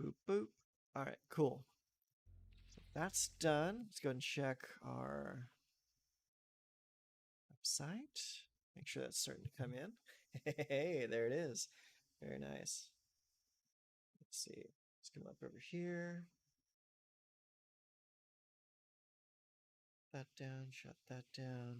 Boop, boop. All right, cool. So that's done. Let's go ahead and check our website. Make sure that's starting to come in. Hey, there it is. Very nice. Let's see. Let's come up over here. That down, shut that down.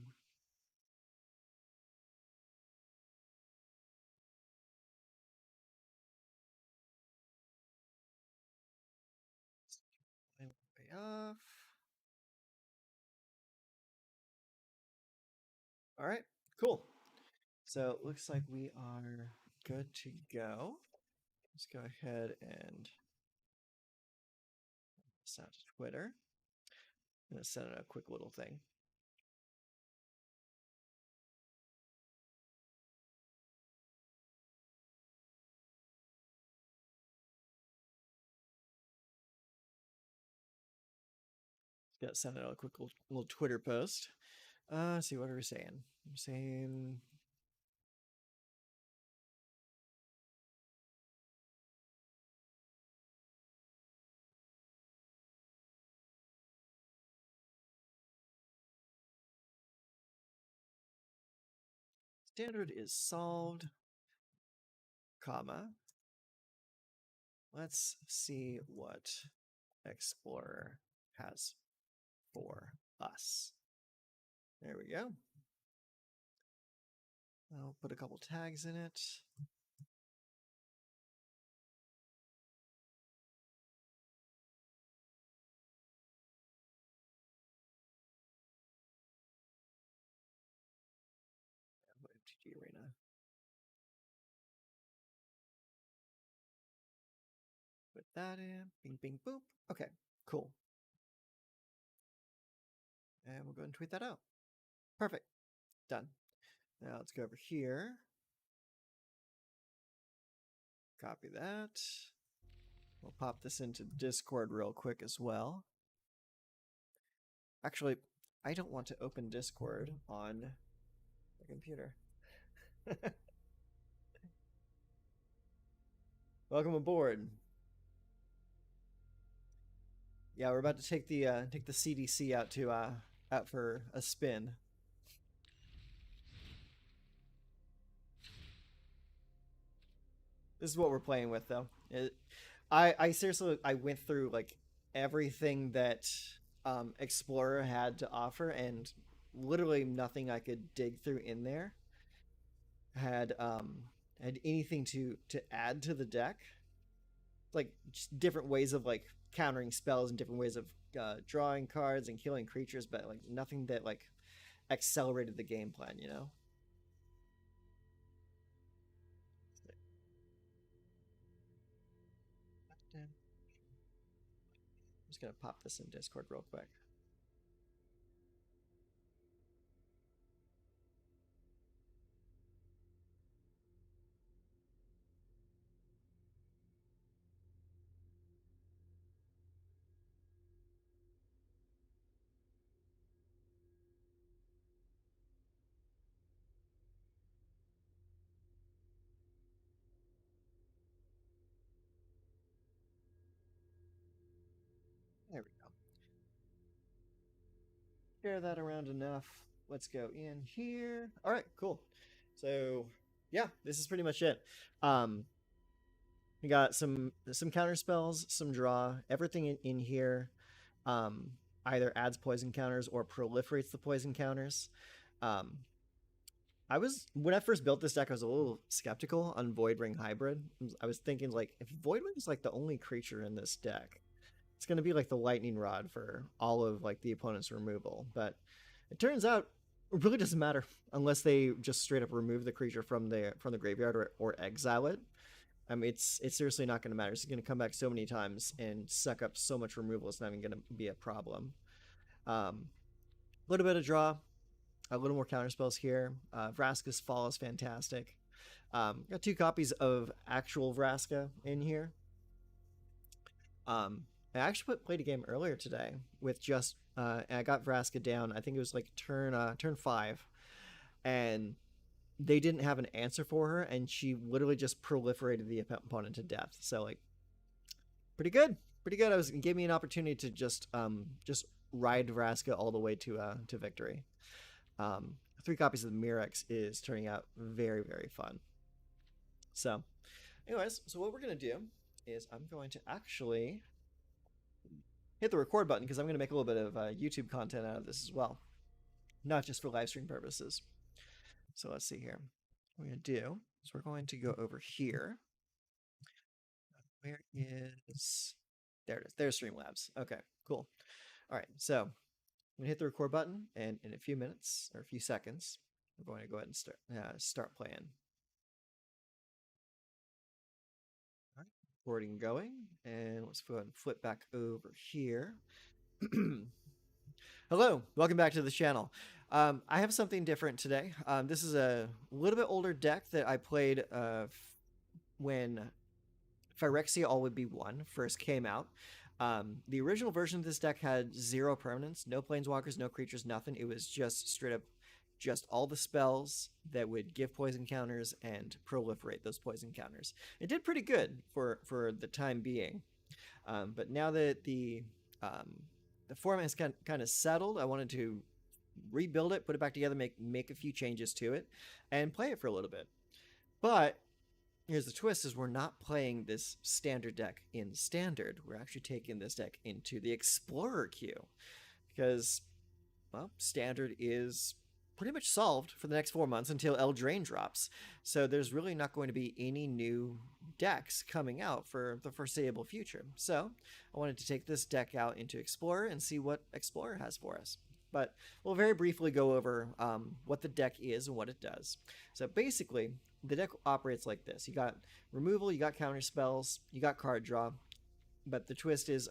Way off. All right, cool. So it looks like we are good to go. Let's go ahead and send to Twitter. I'm going to send out a quick little thing. Got to send out a quick little Twitter post. Let's see, what are we saying? I'm saying standard is solved, comma. Let's see what Explorer has for us. There we go. I'll put a couple tags in it. MTG Arena. Put that in. Bing, bing, boop. Okay, cool. And we'll go and tweet that out. Perfect. Done. Now let's go over here. Copy that. We'll pop this into Discord real quick as well. Actually, I don't want to open Discord on the computer. Welcome aboard. Yeah, we're about to take the CDC out to out for a spin. This is what we're playing with, though. I seriously went through like everything that Explorer had to offer, and literally nothing I could dig through in there had anything to add to the deck. Like just different ways of like countering spells and different ways of drawing cards and killing creatures, but like nothing that like accelerated the game plan, you know? I'm just gonna pop this in Discord real quick. There we go. Share that around enough. Let's go in here. All right, cool. So yeah, this is pretty much it. We got some counter spells, some draw, everything in here. Either adds poison counters or proliferates the poison counters. I was when I first built this deck, I was a little skeptical on Void Ring Hybrid. I was thinking like, if Void Ring is like the only creature in this deck, it's gonna be like the lightning rod for all of like the opponent's removal. But it turns out it really doesn't matter unless they just straight up remove the creature from the graveyard or exile it. I mean, it's seriously not going to matter. It's going to come back so many times and suck up so much removal. It's not even going to be a problem. A little bit of draw, a little more counter spells here. Vraska's Fall is fantastic. Got 2 copies of actual Vraska in here. I actually played a game earlier today with just and I got Vraska down. I think it was like turn 5, and they didn't have an answer for her, and she literally just proliferated the opponent to death. So like, Pretty good. Pretty good. It gave me an opportunity to just ride Vraska all the way to victory. 3 copies of the Mirex is turning out very, very fun. So, anyways, so what we're gonna do is I'm going to actually hit the record button because I'm gonna make a little bit of YouTube content out of this as well, not just for live stream purposes. So let's see here. What we're gonna do is we're going to go over here. Where is there? It is. There's Streamlabs. Okay, cool. All right, so I'm gonna hit the record button, and in a few minutes or a few seconds, we're going to go ahead and start playing. All right, recording going, and let's go ahead and flip back over here. Hello, welcome back to the channel. I have something different today. This is a little bit older deck that I played when Phyrexia All Would Be One first came out. The original version of this deck had 0 permanents, no planeswalkers, no creatures, nothing. It was just straight up just all the spells that would give poison counters and proliferate those poison counters. It did pretty good for the time being. But now that the format has kind of settled, I wanted to rebuild it, put it back together, make a few changes to it, and play it for a little bit. But here's the twist: is we're not playing this standard deck in standard. We're actually taking this deck into the Explorer queue because, well, standard is pretty much solved for the next 4 months until Eldraine drops. So there's really not going to be any new decks coming out for the foreseeable future. So I wanted to take this deck out into Explorer and see what Explorer has for us. But we'll very briefly go over what the deck is and what it does. So basically, the deck operates like this. You got removal, you got counter spells, you got card draw, but the twist is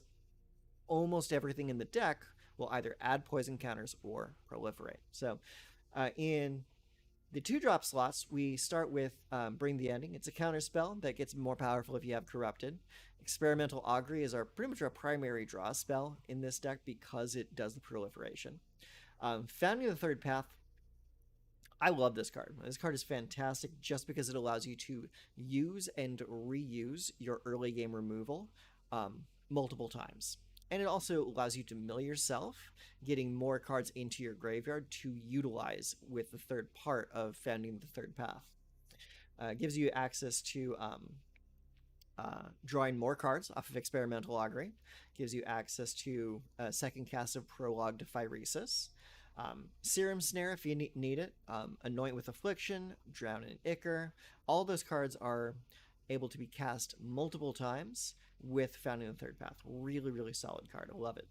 almost everything in the deck will either add poison counters or proliferate. So in the 2-drop slots, we start with Bring the Ending. It's a counter spell that gets more powerful if you have Corrupted. Experimental Augury is pretty much our primary draw spell in this deck because it does the proliferation. Founding the Third Path, I love this card. This card is fantastic just because it allows you to use and reuse your early game removal multiple times. And it also allows you to mill yourself, getting more cards into your graveyard to utilize with the third part of Founding the Third Path. It gives you access to drawing more cards off of Experimental Augury. Gives you access to a second cast of Prologue to Phyresis. Serum Snare if you need it. Anoint with Affliction, Drown in Ichor. All those cards are able to be cast multiple times with Founding the Third Path. Really, really solid card. I love it.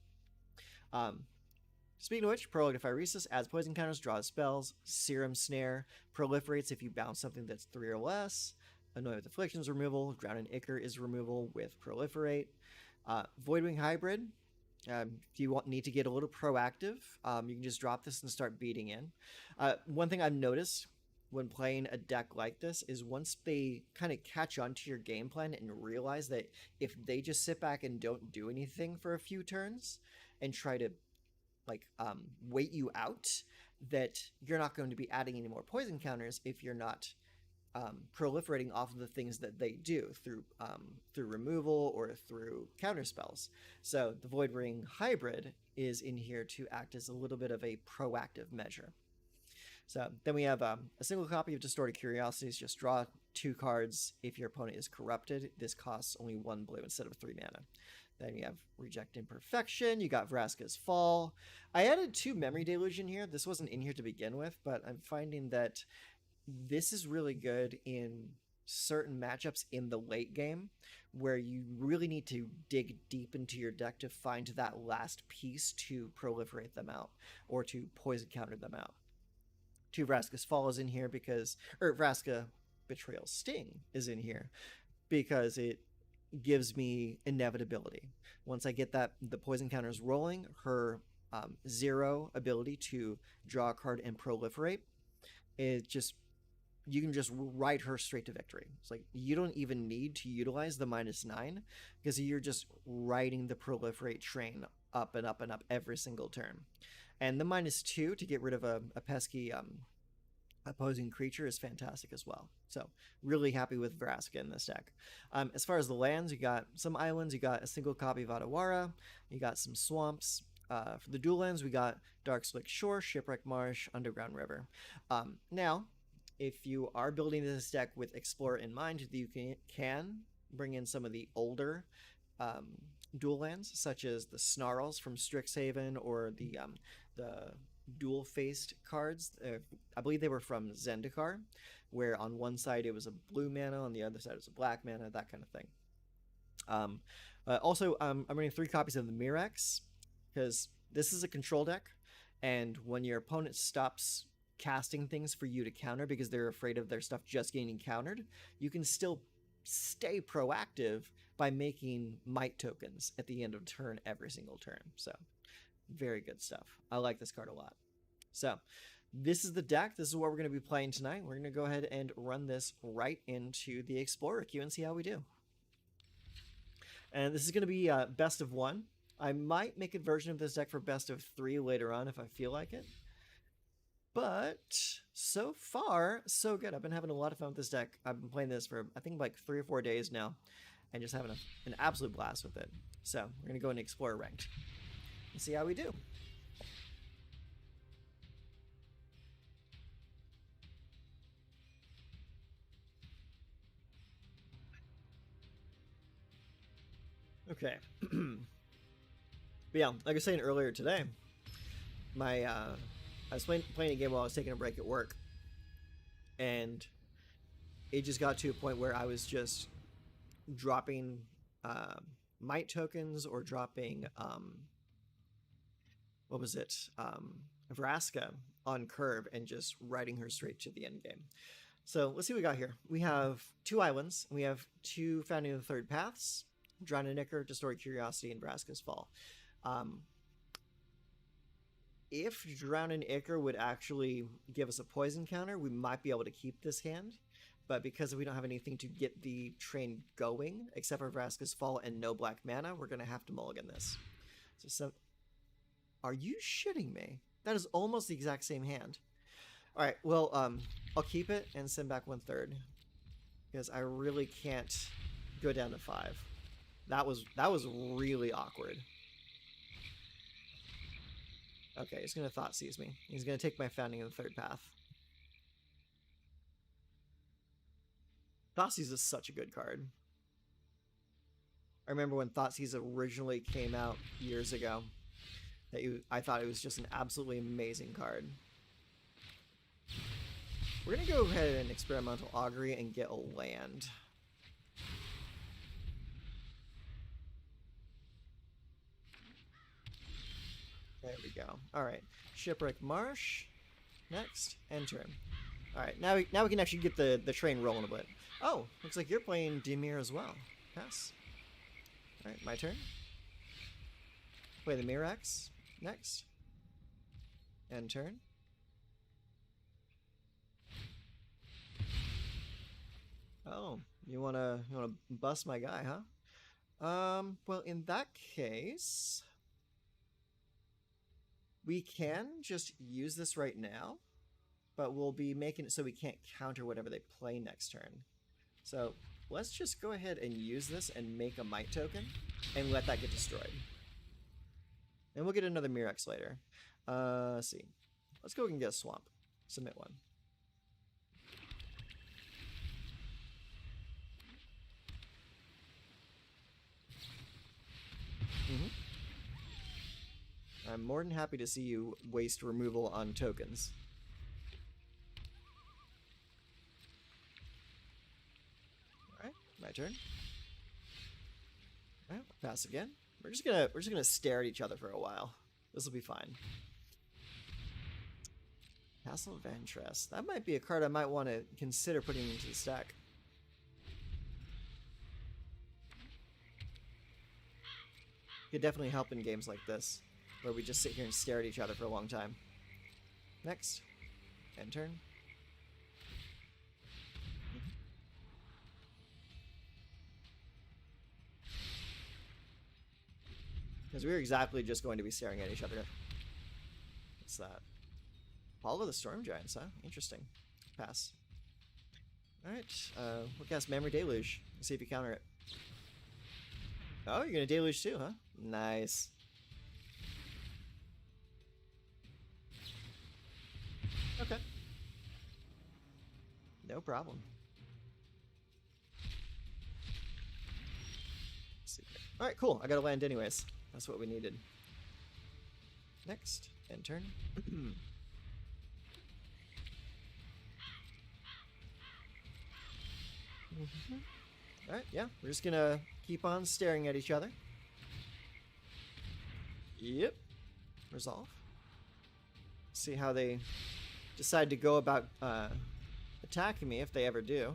Speaking of which, Prologue to Phyresis adds poison counters, draws spells. Serum Snare proliferates if you bounce something that's 3 or less. Anoint with Afflictions removal. Drown in Ichor is removal with Proliferate. Voidwing Hybrid. If you need to get a little proactive, you can just drop this and start beating in. One thing I've noticed when playing a deck like this is once they kind of catch on to your game plan and realize that if they just sit back and don't do anything for a few turns and try to wait you out, that you're not going to be adding any more poison counters if you're not proliferating off of the things that they do through removal or through counter spells. So the Void Ring Hybrid is in here to act as a little bit of a proactive measure. So then we have a single copy of Distorted Curiosities. Just draw 2 cards if your opponent is corrupted. This costs only 1 blue instead of 3 mana. Then you have Reject Imperfection. You got Vraska's Fall. I added 2 Memory Deluge in here. This wasn't in here to begin with, but I'm finding that this is really good in certain matchups in the late game where you really need to dig deep into your deck to find that last piece to proliferate them out or to poison counter them out. 2 Vraska's Fall is in here because, or Vraska Betrayal Sting is in here because it gives me inevitability. Once I get the poison counters rolling, her 0 ability to draw a card and proliferate, you can just ride her straight to victory. It's like you don't even need to utilize the -9 because you're just riding the proliferate train up and up and up every single turn. And the -2 to get rid of a pesky opposing creature is fantastic as well. So really happy with Vraska in this deck. As far as the lands, you got some islands, you got a single copy of Adawara, you got some swamps. For the dual lands, we got Dark Slick Shore, Shipwreck Marsh, Underground River. Now, if you are building this deck with Explorer in mind, you can bring in some of the older dual lands, such as the Snarls from Strixhaven or the dual-faced cards. I believe they were from Zendikar, where on one side it was a blue mana, on the other side it was a black mana, that kind of thing. Also, I'm running 3 copies of the Mirex, because this is a control deck, and when your opponent stops casting things for you to counter because they're afraid of their stuff just getting countered, you can still stay proactive by making might tokens at the end of turn every single turn. So very good stuff. I like this card a lot. So this is the deck. This is what we're going to be playing tonight. We're going to go ahead and run this right into the Explorer queue and see how we do. And this is going to be best of 1. I might make a version of this deck for best of 3 later on if I feel like it. But so far, so good. I've been having a lot of fun with this deck. I've been playing this for, I think, like 3 or 4 days now, and just having an absolute blast with it. So we're going to go into Explorer Ranked and see how we do. Okay. But yeah, like I was saying earlier today, I was playing a game while I was taking a break at work, and it just got to a point where I was just dropping might tokens or dropping what was it, Vraska on curve and just riding her straight to the end game. So let's see what we got here. We have 2 islands, and we have 2 Founding of the Third Paths, Drown and Ichor, Destroy Curiosity, and Vraska's Fall. If Drown and Ichor would actually give us a poison counter, we might be able to keep this hand. But because we don't have anything to get the train going, except for Vraska's Fall and no black mana, we're going to have to mulligan this. So, are you shitting me? That is almost the exact same hand. All right, well, I'll keep it and send back 1/3. Because I really can't go down to 5. That was really awkward. Okay, he's going to Thought Seize me. He's going to take my Founding of the Third Path. Thought Seize is such a good card. I remember when Thought Seize originally came out years ago, I thought it was just an absolutely amazing card. We're going to go ahead and Experimental Augury and get a land. There we go. All right, Shipwreck Marsh, next, end turn. All right, now we can actually get the train rolling a bit. Oh, looks like you're playing Dimir as well. Pass. All right, my turn. Play the Mirex, next, end turn. Oh, you wanna bust my guy, huh? Well, in that case, we can just use this right now, but we'll be making it so we can't counter whatever they play next turn. So let's just go ahead and use this and make a might token and let that get destroyed. And we'll get another Mirex later. Let's see. Let's go and get a swamp. Submit one. I'm more than happy to see you waste removal on tokens. Alright, my turn. Alright, pass again. We're just gonna stare at each other for a while. This will be fine. Castle of Ventress. That might be a card I might want to consider putting into the stack. Could definitely help in games like this, where we just sit here and stare at each other for a long time. Next. End turn. Because we're exactly just going to be staring at each other. What's that? Follow the Storm Giants, huh? Interesting. Pass. Alright, we'll cast Memory Deluge. See if you counter it. Oh, you're gonna Deluge too, huh? Nice. Okay. No problem. Alright, cool. I got to land anyways. That's what we needed. Next. End turn. Alright, yeah. We're just gonna keep on staring at each other. Yep. Resolve. See how they decide to go about attacking me, if they ever do.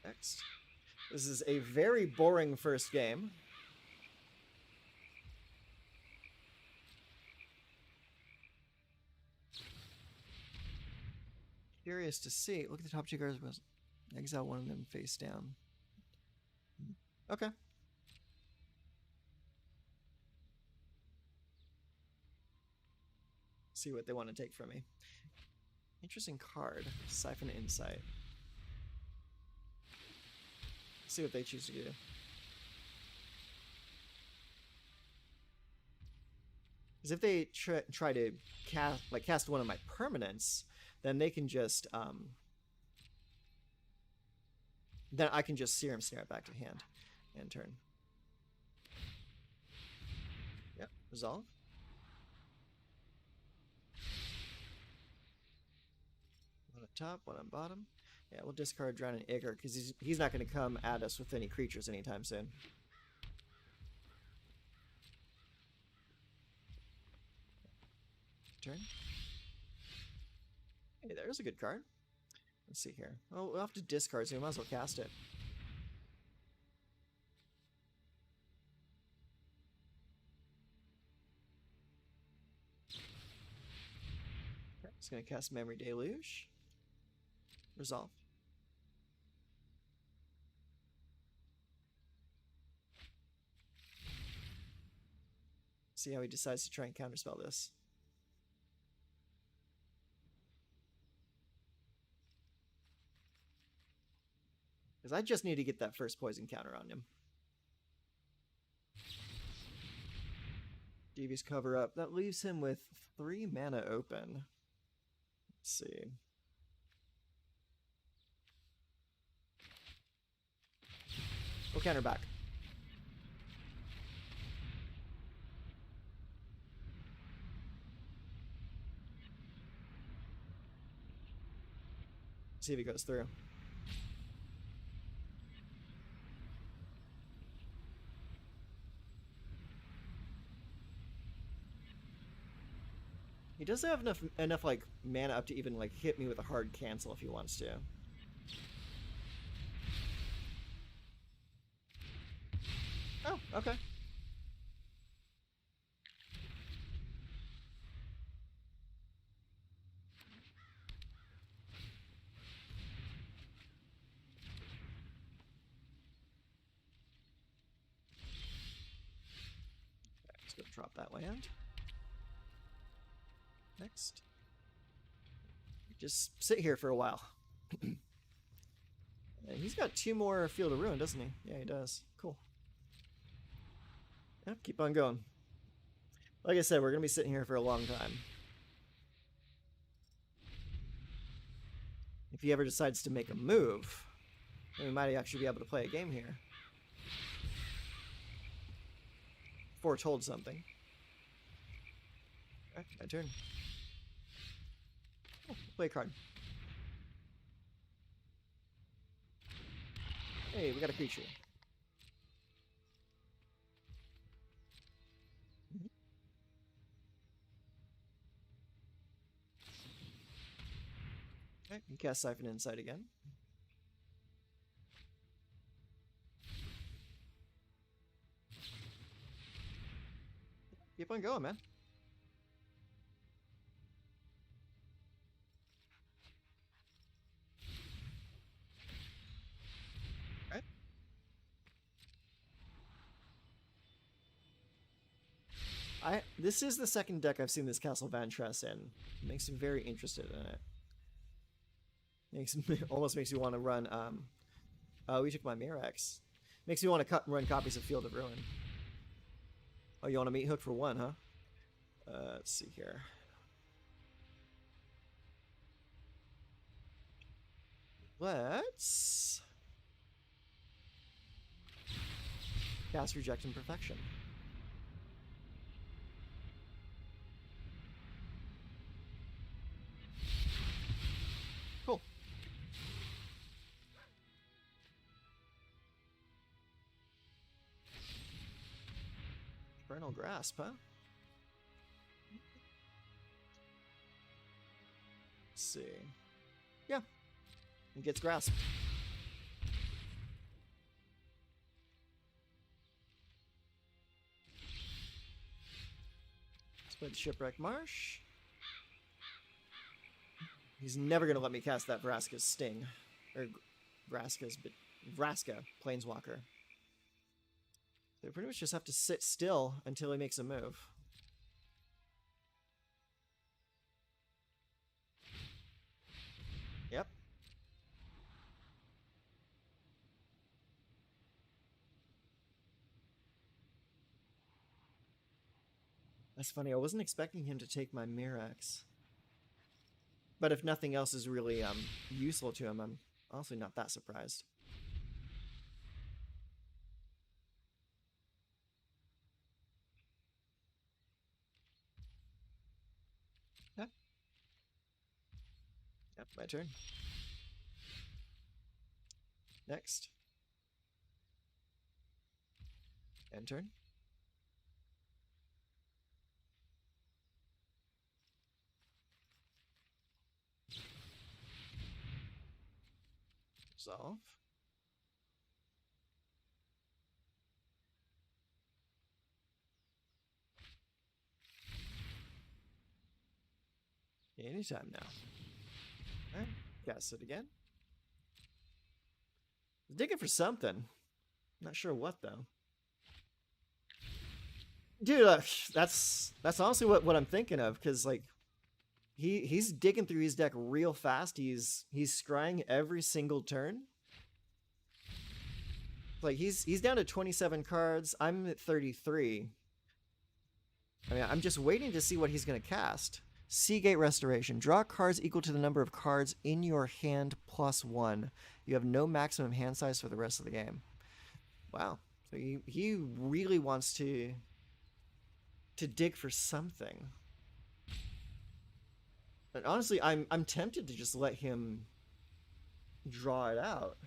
Next. This is a very boring first game. Curious to see. Look at the top two cards. Exile one of them face down. Okay. See what they want to take from me. Interesting card. Siphon Insight. See what they choose to do. Because if they try to cast one of my permanents, then they can just then I can just Serum Snare it back to hand and turn. Yep, resolve. One on top, one on bottom. Yeah, we'll discard Drown and Igor because he's not going to come at us with any creatures anytime soon. Turn. Hey, there's a good card. Let's see here. Oh, we'll have to discard, so we might as well cast it. Okay, just going to cast Memory Deluge. Resolve. See how he decides to try and counterspell this. Because I just need to get that first poison counter on him. Devious Cover Up. That leaves him with 3 mana open. Let's see. We'll counter back. See if he goes through. He doesn't have enough like mana up to even like hit me with a hard cancel if he wants to. Oh, okay. Let's go drop that land. Next. Just sit here for a while. And he's got 2 more Field of Ruin, doesn't he? Yeah, he does. Cool. Yep, keep on going. Like I said, we're going to be sitting here for a long time. If he ever decides to make a move, then we might actually be able to play a game here. Foretold something. Alright, my turn. Oh, play a card. Hey, we got a creature. Okay, you cast Siphon Insight again. Keep on going, man. Alright. This is the second deck I've seen this Castle Vantress in. It makes me very interested in it. Almost makes me want to run. Oh, we took my Mirax. Makes me want to run copies of Field of Ruin. Oh, you want a meat hook for one, huh? Let's see here. Let's cast Reject Imperfection. Cool. Vernal Grasp, huh? Let's see. Yeah. He gets Grasp. Let's play the Shipwreck Marsh. He's never going to let me cast that Vraska's Sting. Or Vraska, Planeswalker. So I pretty much just have to sit still until he makes a move. Yep. That's funny. I wasn't expecting him to take my Mirax. But if nothing else is really useful to him, I'm honestly not that surprised. Yeah. Yep, my turn. Next. End turn. Resolve. Anytime now. Alright, cast it again. Digging for something. Not sure what though. Dude, that's honestly what I'm thinking of, because like he's digging through his deck real fast. He's scrying every single turn. Like he's down to 27 cards. I'm at 33. I mean, I'm just waiting to see what he's gonna cast. Seagate Restoration. Draw cards equal to the number of cards in your hand plus 1. You have no maximum hand size for the rest of the game. Wow. So he really wants to dig for something. And honestly, I'm tempted to just let him draw it out.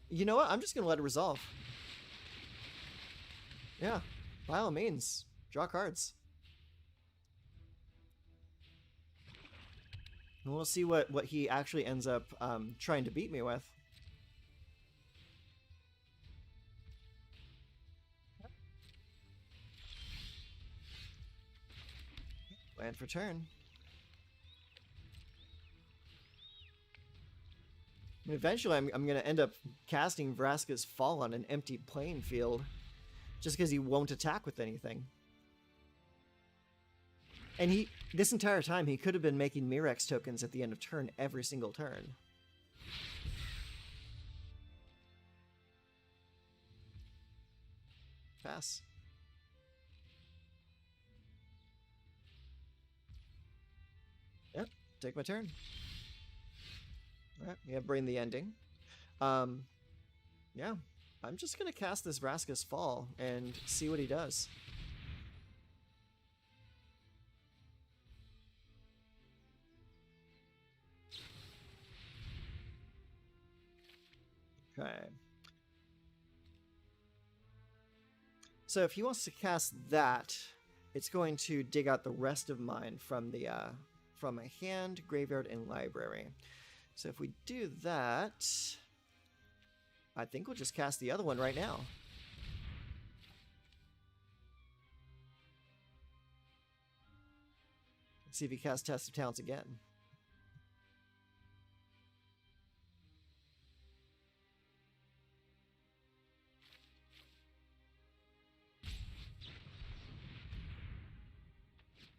You know what? I'm just gonna let it resolve. Yeah, by all means, draw cards. And we'll see what he actually ends up trying to beat me with. Land for turn. And eventually, I'm going to end up casting Vraska's Fall on an empty playing field, just because he won't attack with anything. And this entire time, he could have been making Mirax tokens at the end of turn every single turn. Pass. Yep, take my turn. Alright, we have Brain the Ending. Yeah, I'm just going to cast this Vraska's Fall and see what he does. Okay. So if he wants to cast that, it's going to dig out the rest of mine from the from my hand, graveyard, and library. So if we do that, I think we'll just cast the other one right now. Let's see if he casts Test of Talents again.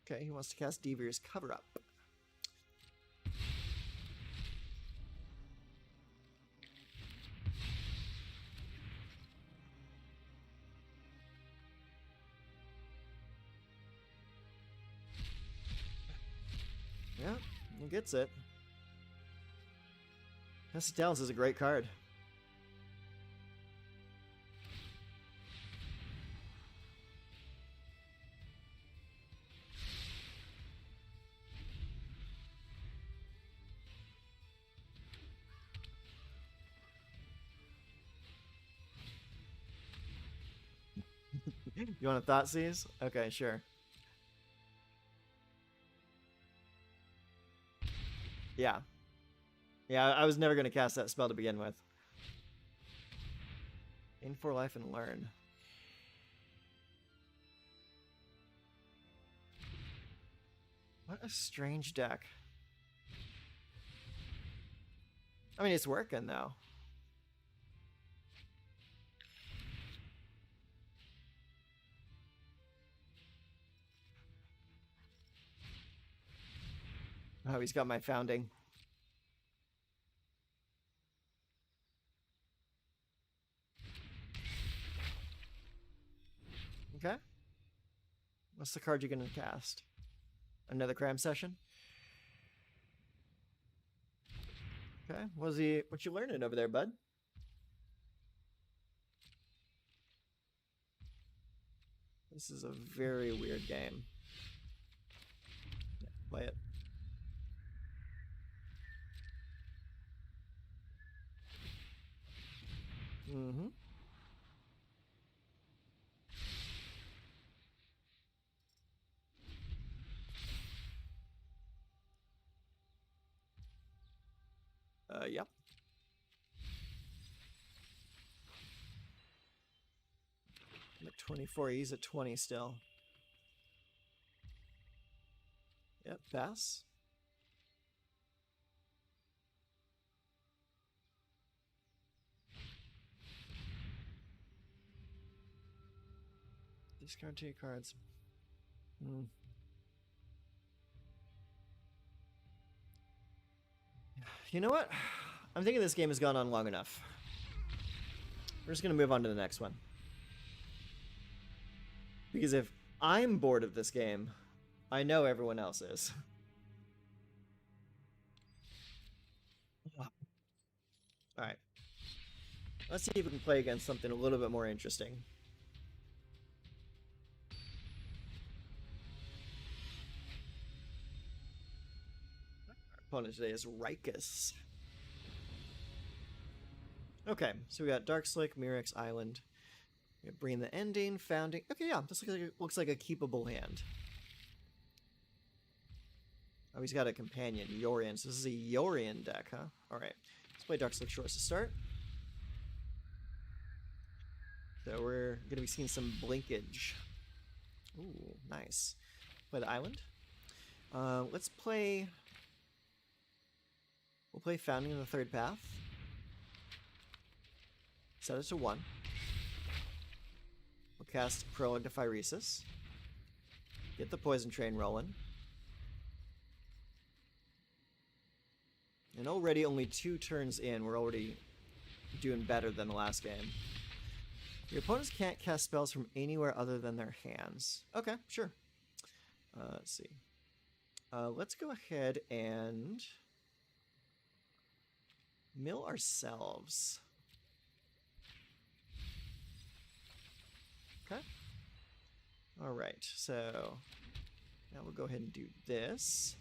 Okay, he wants to cast Dimir's Cover Up. Yeah, he gets it. Test of Talents is a great card. You want a Thoughtseize? Okay, sure. Yeah. Yeah, I was never going to cast that spell to begin with. In for life and learn. What a strange deck. I mean, it's working, though. Oh, he's got my Founding. Okay. What's the card you're going to cast? Another Cram Session? Okay. What you learning over there, bud? This is a very weird game. Yeah, play it. Mm-hmm. Yep. I'm at 24, he's at 20 still. Yep, pass. Discard 2 cards. You know what? I'm thinking this game has gone on long enough. We're just going to move on to the next one. Because if I'm bored of this game, I know everyone else is. Alright. Let's see if we can play against something a little bit more interesting. Our opponent today is Rikus. Okay, so we got Darkslick, Mirrex Island. We got Bring the Ending, Founding. Okay, yeah, this looks like a keepable hand. Oh, he's got a companion, Yorion. So this is a Yorion deck, huh? Alright, let's play Darkslick Shores to start. So we're going to be seeing some blinkage. Ooh, nice. Play the island. Let's play... We'll play Founding in the Third Path. Set it to 1. We'll cast Prologue to Phyresis. Get the Poison Train rolling. And already only 2 turns in, we're already doing better than the last game. Your opponents can't cast spells from anywhere other than their hands. Okay, sure. Let's see. Let's go ahead and mill ourselves. Okay. All right, so now we'll go ahead and do this.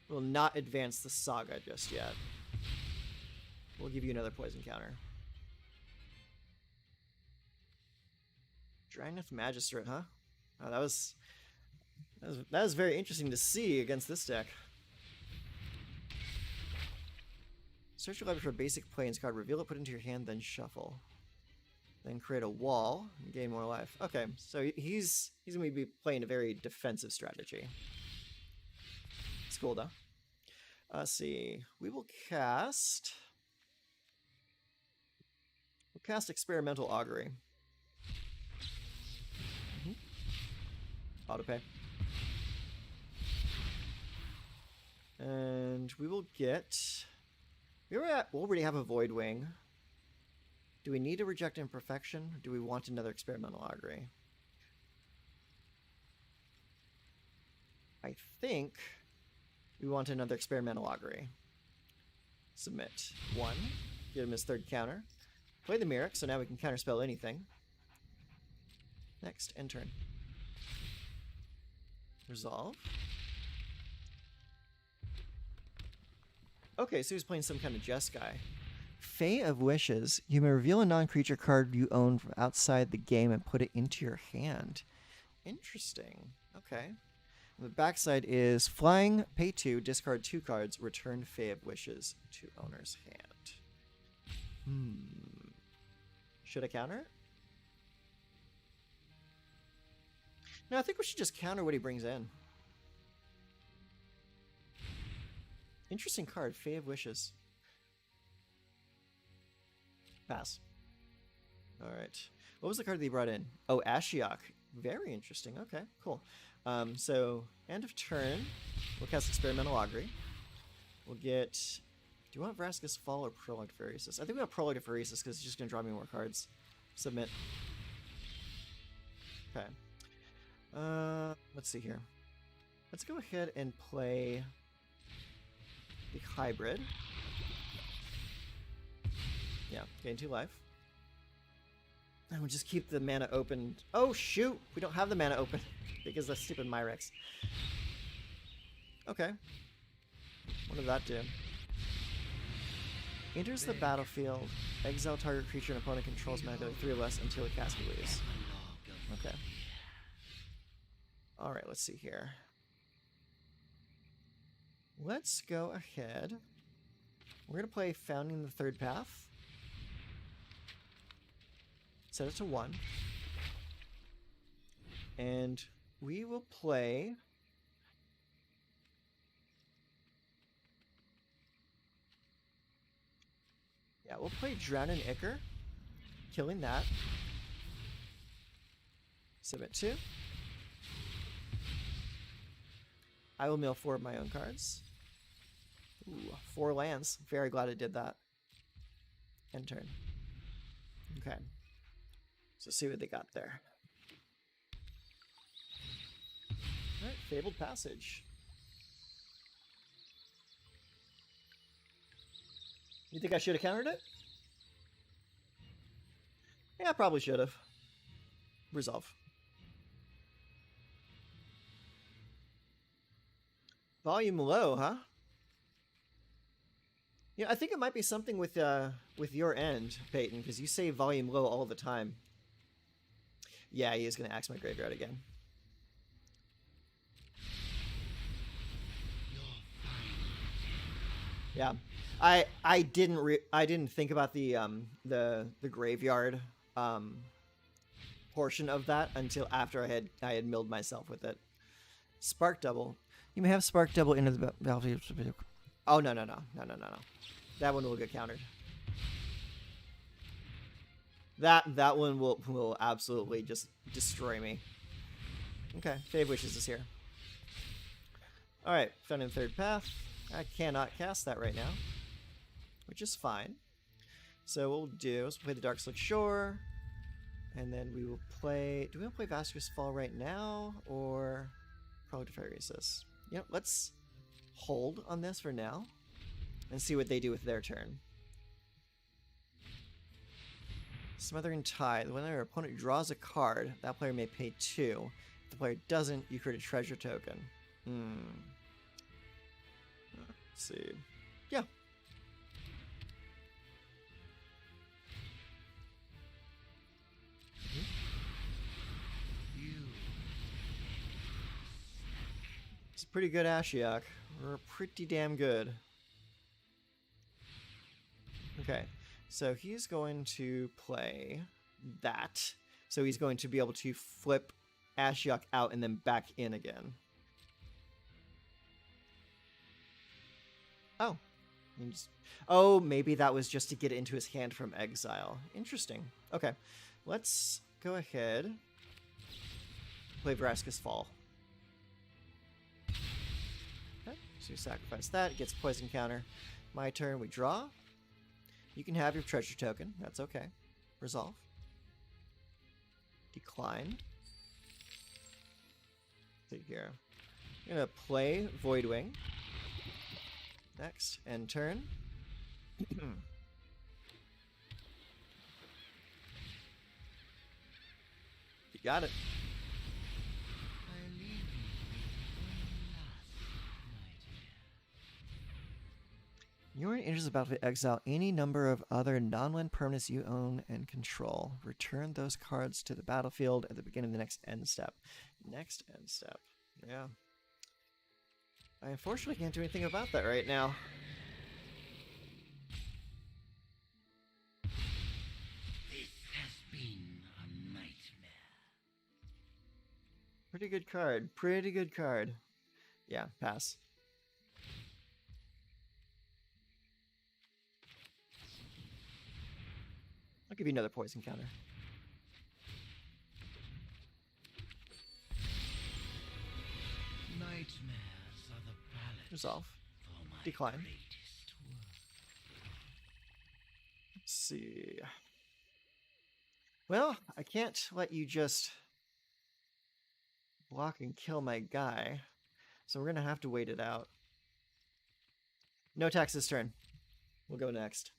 We'll not advance the Saga just yet. We'll give you another poison counter. Dryneth Magistrate, huh? Oh, that was very interesting to see against this deck. Search your library for a basic Plains card, reveal it, put it into your hand, then shuffle. Then create a wall and gain more life. Okay, so he's going to be playing a very defensive strategy. It's cool, though. Let's see. We will cast... cast Experimental Augury. Autopay. And we will get... We already have a Void Wing. Do we need to reject Imperfection? Or do we want another Experimental Augury? I think we want another Experimental Augury. Submit 1. Give him his third counter. Play the Mirror, so now we can counterspell anything. Next, end turn. Resolve. Okay, so he's playing some kind of Jeskai. Fate of Wishes. You may reveal a non-creature card you own from outside the game and put it into your hand. Interesting. Okay. And the backside is flying, pay 2, discard 2 cards, return Fate of Wishes to owner's hand. Should I counter it? No, I think we should just counter what he brings in. Interesting card, Fate of Wishes. Pass. Alright. What was the card that he brought in? Oh, Ashiok. Very interesting. Okay, cool. So, end of turn, we'll cast Experimental Augury. We'll get... Do you want Vraska's Fall or Prologue to Pheresis? I think we want Prologue to Pheresis because it's just going to draw me more cards. Submit. Okay. Let's see here. Let's go ahead and play the Hybrid. Yeah, gain 2 life. And we'll just keep the mana open. Oh, shoot! We don't have the mana open because that's stupid Myrex. Okay. What did that do? Enters the battlefield. Exile target creature and opponent controls mana 3 or less until the caster leaves. Okay. Alright, let's see here. Let's go ahead. We're going to play Founding the Third Path. Set it to 1. And we will play... Yeah, we'll play Drown and Ichor. Killing that. Submit 2. I will mill 4 of my own cards. Ooh, 4 lands. Very glad I did that. End turn. Okay. So see what they got there. Alright, Fabled Passage. You think I should have countered it? Yeah, I probably should have. Resolve. Volume low, huh? Yeah, I think it might be something with your end, Peyton, because you say volume low all the time. Yeah, he is going to axe my graveyard again. Yeah, I didn't think about the graveyard portion of that until after I had milled myself with it. Spark Double. You may have Spark Double into the battlefield. Oh no. That one will get countered. That one will absolutely just destroy me. Okay, Fate of Wishes is here. Alright, Founding Third Path. I cannot cast that right now, which is fine. So what we'll do is play the Darkslick Shore, and then we will play... Do we want to play Vasquez Fall right now, or Prologue to Pheresis? Yep, let's hold on this for now, and see what they do with their turn. Smothering Tide. When their opponent draws a card, that player may pay 2. If the player doesn't, you create a treasure token. Let's see. Yeah. It's a pretty good Ashiok. We're pretty damn good. Okay. So he's going to play that. So he's going to be able to flip Ashiok out and then back in again. Oh, Oh, maybe that was just to get it into his hand from exile. Interesting. Okay, let's go ahead. Play Vraska's Fall. Okay, so you sacrifice that, gets poison counter. My turn, we draw. You can have your treasure token, that's okay. Resolve. Decline. See here. I'm gonna play Voidwing. Next, end turn. You got it. You're interested about to exile any number of other non-land permanents you own and control. Return those cards to the battlefield at the beginning of the next end step. Next end step. Yeah. I unfortunately can't do anything about that right now. This has been a nightmare. Pretty good card. Pretty good card. Yeah, pass. I'll give you another poison counter. Nightmares are the palette Resolve. for my Decline. greatest work. Let's see. Well, I can't let you just block and kill my guy, so we're gonna have to wait it out. No attacks this turn. We'll go next.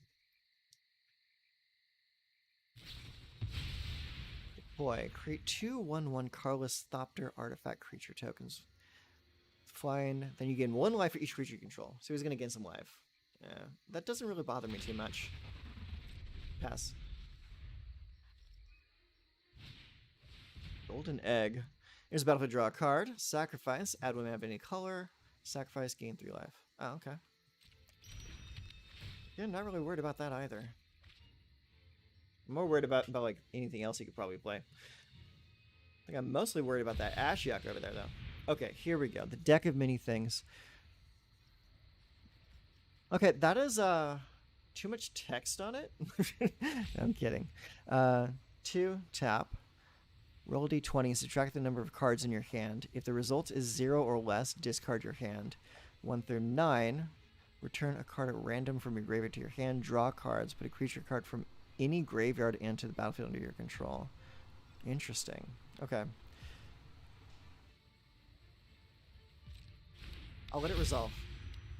Boy, create 2 1/1 Carless Thopter artifact creature tokens. Fine. Then you gain 1 life for each creature you control. So he's going to gain some life. Yeah, that doesn't really bother me too much. Pass. Golden Egg. Here's a battle to draw a card. Sacrifice. Add 1 mana of any color. Sacrifice. Gain 3 life. Oh, okay. Yeah, not really worried about that either. I'm more worried about like anything else you could probably play. I think I'm mostly worried about that Ashiok over there, though. Okay, here we go. The deck of many things. Okay, that is too much text on it. No, I'm kidding. 2, tap. Roll a d20, subtract the number of cards in your hand. If the result is 0 or less, discard your hand. 1 through 9, return a card at random from your graveyard to your hand. Draw cards. Put a creature card from any graveyard into the battlefield under your control. Interesting. Okay. I'll let it resolve.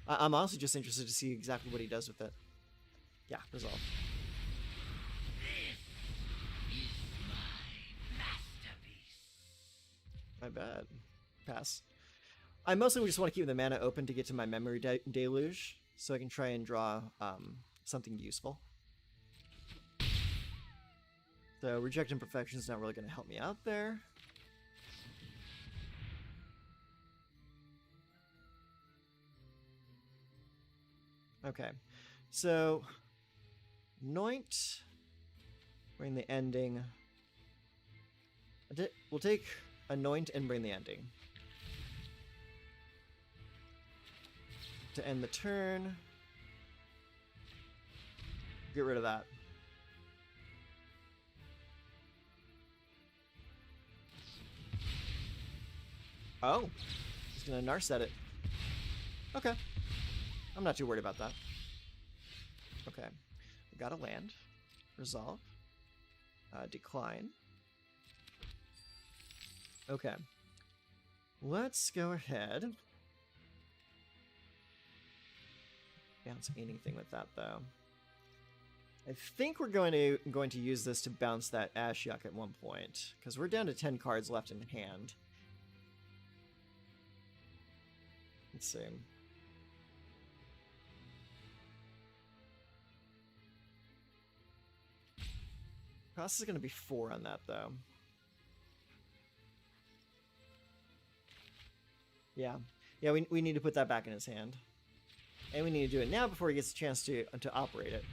I'm honestly just interested to see exactly what he does with it. Yeah, resolve. This is my masterpiece. My bad. Pass. I mostly just want to keep the mana open to get to my memory deluge, so I can try and draw something useful. So Reject Imperfection is not really going to help me out there. Okay, so Anoint, bring the ending. We'll take Anoint and bring the ending. To end the turn, get rid of that. Oh, he's gonna Narset it. Okay. I'm not too worried about that. Okay. We got a land. Resolve. Decline. Okay. Let's go ahead. Bounce anything with that, though. I think we're going to use this to bounce that Ashiok at one point, because we're down to 10 cards left in hand. Let's see. Cost is going to be 4 on that, though. Yeah. Yeah, we need to put that back in his hand. And we need to do it now before he gets a chance to operate it.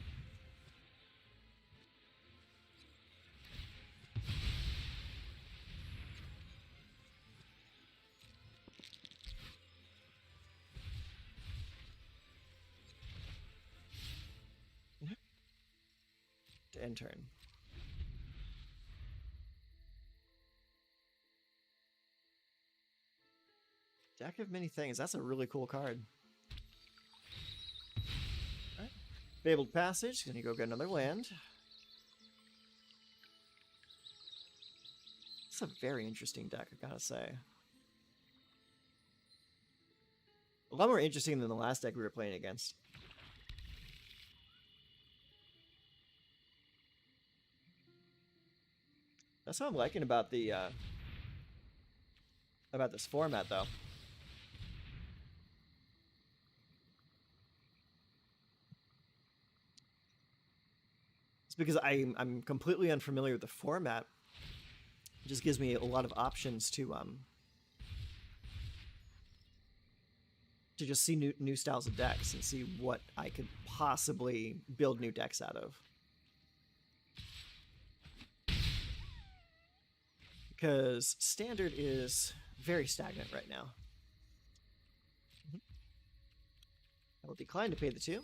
to end turn. Deck of many things. That's a really cool card. All right. Fabled Passage. Gonna go get another land. It's a very interesting deck, I gotta say. A lot more interesting than the last deck we were playing against. That's what I'm liking about the about this format, though. It's because I'm completely unfamiliar with the format. It just gives me a lot of options to just see new styles of decks and see what I could possibly build new decks out of. Because Standard is very stagnant right now. I will decline to pay the 2. Like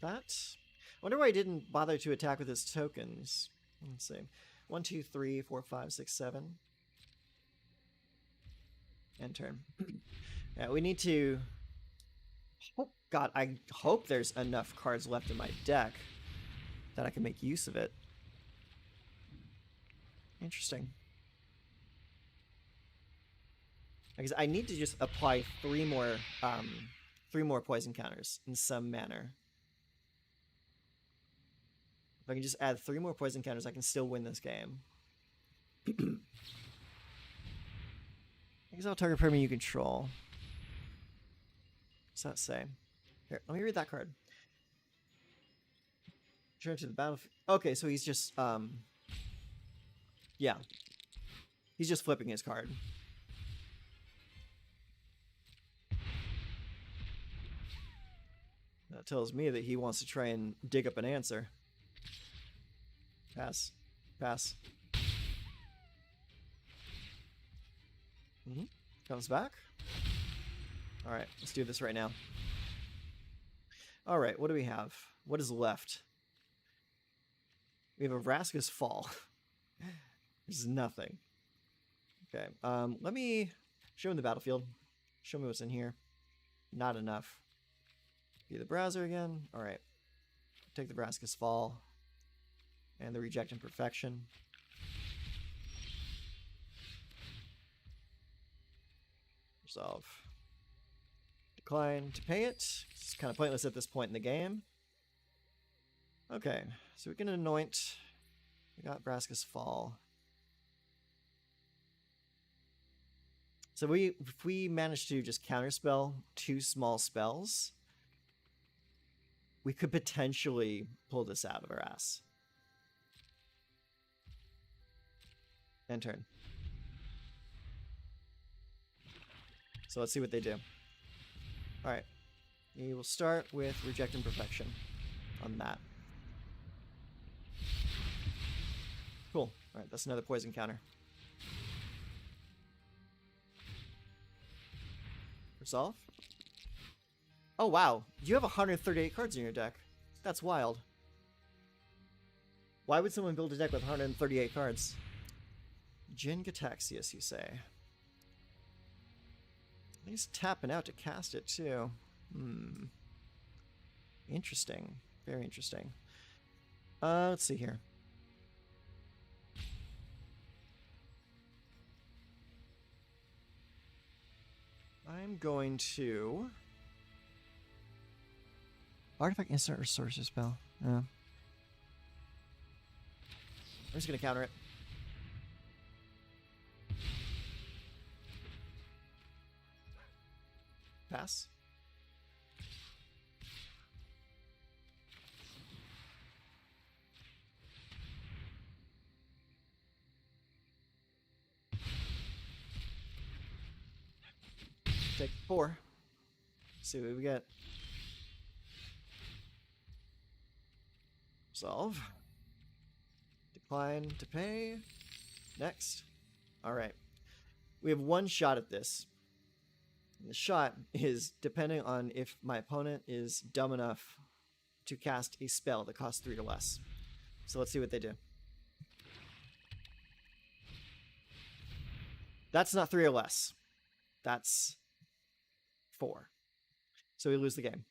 that. I wonder why I didn't bother to attack with his tokens. Let's see. 1, 2, 3, 4, 5, 6, 7. End turn. Yeah, we need to... Oh, God, I hope there's enough cards left in my deck that I can make use of it. Interesting. Because I need to just apply 3 more poison counters in some manner. If I can just add 3 more poison counters, I can still win this game. Exile target permanent you control. What's that say? Here, let me read that card. Return to the battlefield. Okay, so he's just yeah. He's just flipping his card. That tells me that he wants to try and dig up an answer. Pass. Pass. Comes back. Alright, let's do this right now. Alright, what do we have? What is left? We have a Vraska's Fall. There's nothing. Okay, let me show him the battlefield. Show me what's in here. Not enough. View the browser again. Alright. Take the Vraska's Fall. And the Reject Imperfection. Resolve. Decline to pay it. It's kind of pointless at this point in the game. Okay, so we can anoint. We got Vraska's Fall. So if we manage to just counterspell 2 small spells, we could potentially pull this out of our ass. End turn. So let's see what they do. Alright. We will start with Reject Imperfection on that. Cool. Alright, that's another poison counter. Resolve. Oh wow, you have 138 cards in your deck. That's wild. Why would someone build a deck with 138 cards? Jin Gataxius, you say? He's tapping out to cast it too. Interesting. Very interesting. Let's see here. I'm going to... Artifact instant resources spell. Yeah. I'm just going to counter it. Pass. Take 4. See what we get. Resolve. Decline to pay. Next. Alright. We have 1 shot at this. And the shot is depending on if my opponent is dumb enough to cast a spell that costs 3 or less. So let's see what they do. That's not 3 or less. That's 4. So we lose the game.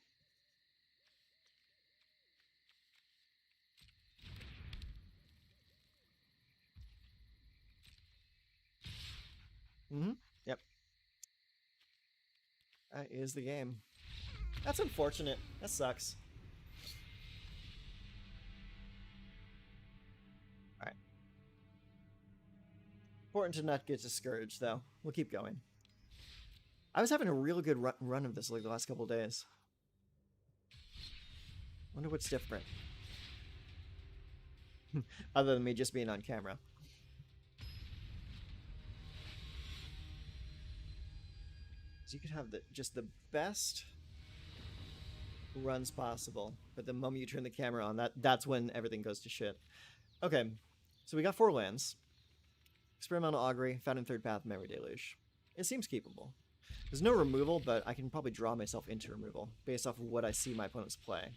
Yep. That is the game. That's unfortunate. That sucks. Alright. Important to not get discouraged, though. We'll keep going. I was having a real good run of this like the last couple of days. Wonder what's different. Other than me just being on camera. So you could have just the best runs possible, but the moment you turn the camera on, that's when everything goes to shit. Okay, so we got 4 lands. Experimental Augury, Fountain Third Path, Memory Deluge. It seems keepable. There's no removal, but I can probably draw myself into removal based off of what I see my opponents play.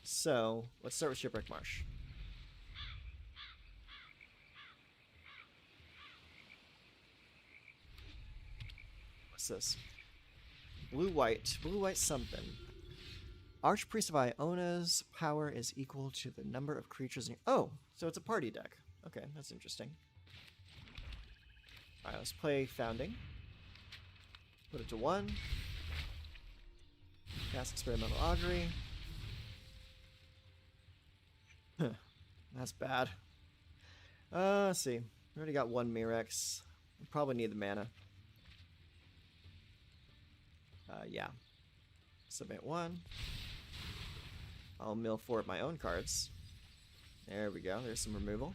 So let's start with Shipwreck Marsh. What's this? Blue-white something. Archpriest of Iona's power is equal to the number of creatures in... Oh, so it's a party deck. Okay, that's interesting. Alright, let's play Founding. Put it to 1. Cast Experimental Augury. That's bad. Let's see. We already got 1 Mirex. We probably need the mana. Yeah. Submit 1. I'll mill 4 of my own cards. There we go. There's some removal.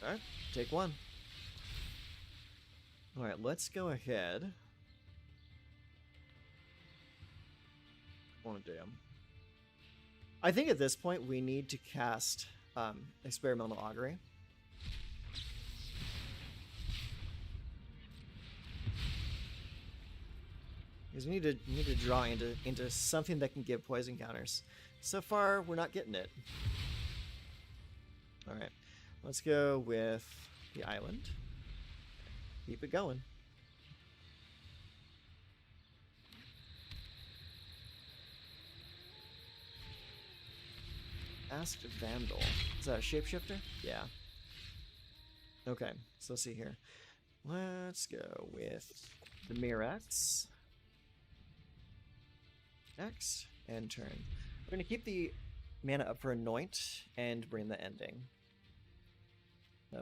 Alright, take 1. Alright, let's go ahead. Want to do. I think at this point we need to cast Experimental Augury. Because we need to draw into something that can give poison counters. So far, we're not getting it. Alright. Let's go with the island. Keep it going. Asked Vandal. Is that a shapeshifter? Yeah. Okay, so let's see here. Let's go with the Mirex. Next, and turn. We're going to keep the mana up for Anoint and bring the ending.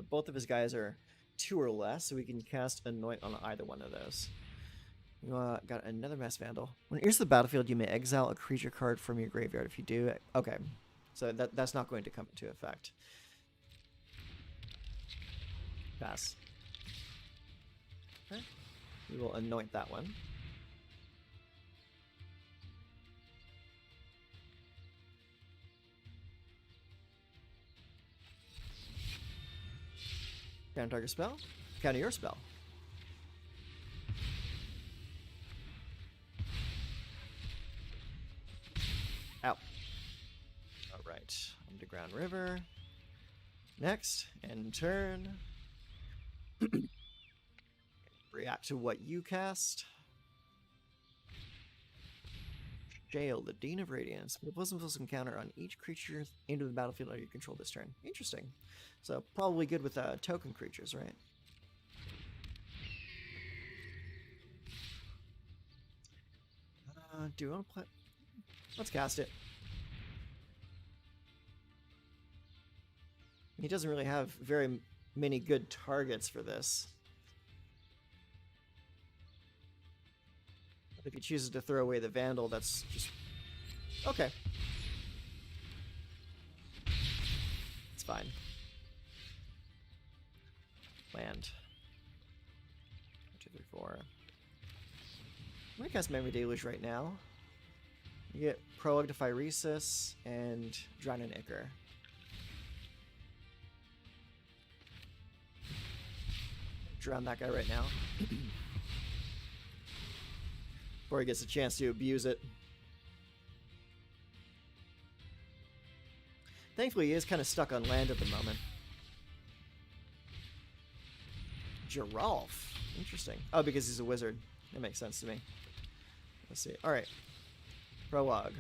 Both of his guys are 2 or less, so we can cast Anoint on either one of those. We got another Mass Vandal. When it enters the battlefield, you may exile a creature card from your graveyard. If you do, okay. So that's not going to come into effect. Pass. Okay. We will Anoint that one. Counter target spell. Counter your spell. Out. Alright. Underground River. Next. End turn. React to what you cast. Jail, the Dean of Radiance. Put a +++ counter on each creature into the battlefield under your control this turn. Interesting. So probably good with token creatures, right? Do you want to play? Let's cast it. He doesn't really have very many good targets for this. If he chooses to throw away the Vandal, that's just... Okay. It's fine. Land. 1, 2, 3, 4. I'm gonna cast Memory Deluge right now. You get Prologue to Phyresis and Drown in Ichor. Drown that guy right now. Before he gets a chance to abuse it. Thankfully, he is kind of stuck on land at the moment. Giralf. Interesting. Oh, because he's a wizard. That makes sense to me. Let's see. Alright. Prologue.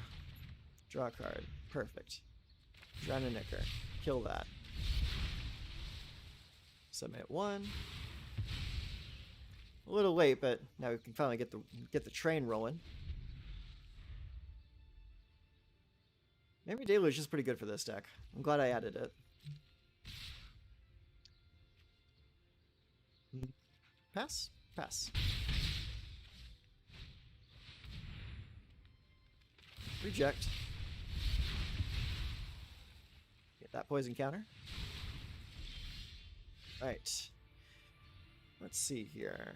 Draw a card. Perfect. Drown in Ichor. Kill that. Submit 1. A little late, but now we can finally get the train rolling. Memory Deluge is pretty good for this deck. I'm glad I added it. Pass? Pass. Reject. Get that poison counter. Right. Let's see here.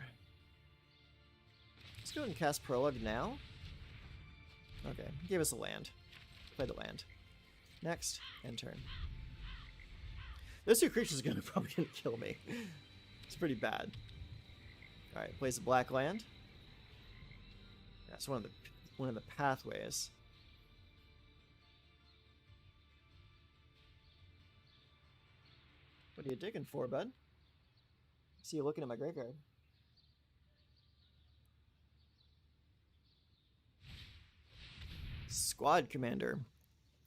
Let's go ahead and cast Prologue now. Okay, gave us a land. Play the land. Next, end turn. Those two creatures are probably gonna kill me. It's pretty bad. Alright, plays a black land. That's one of the pathways. What are you digging for, bud? I see you looking at my graveyard. Squad Commander.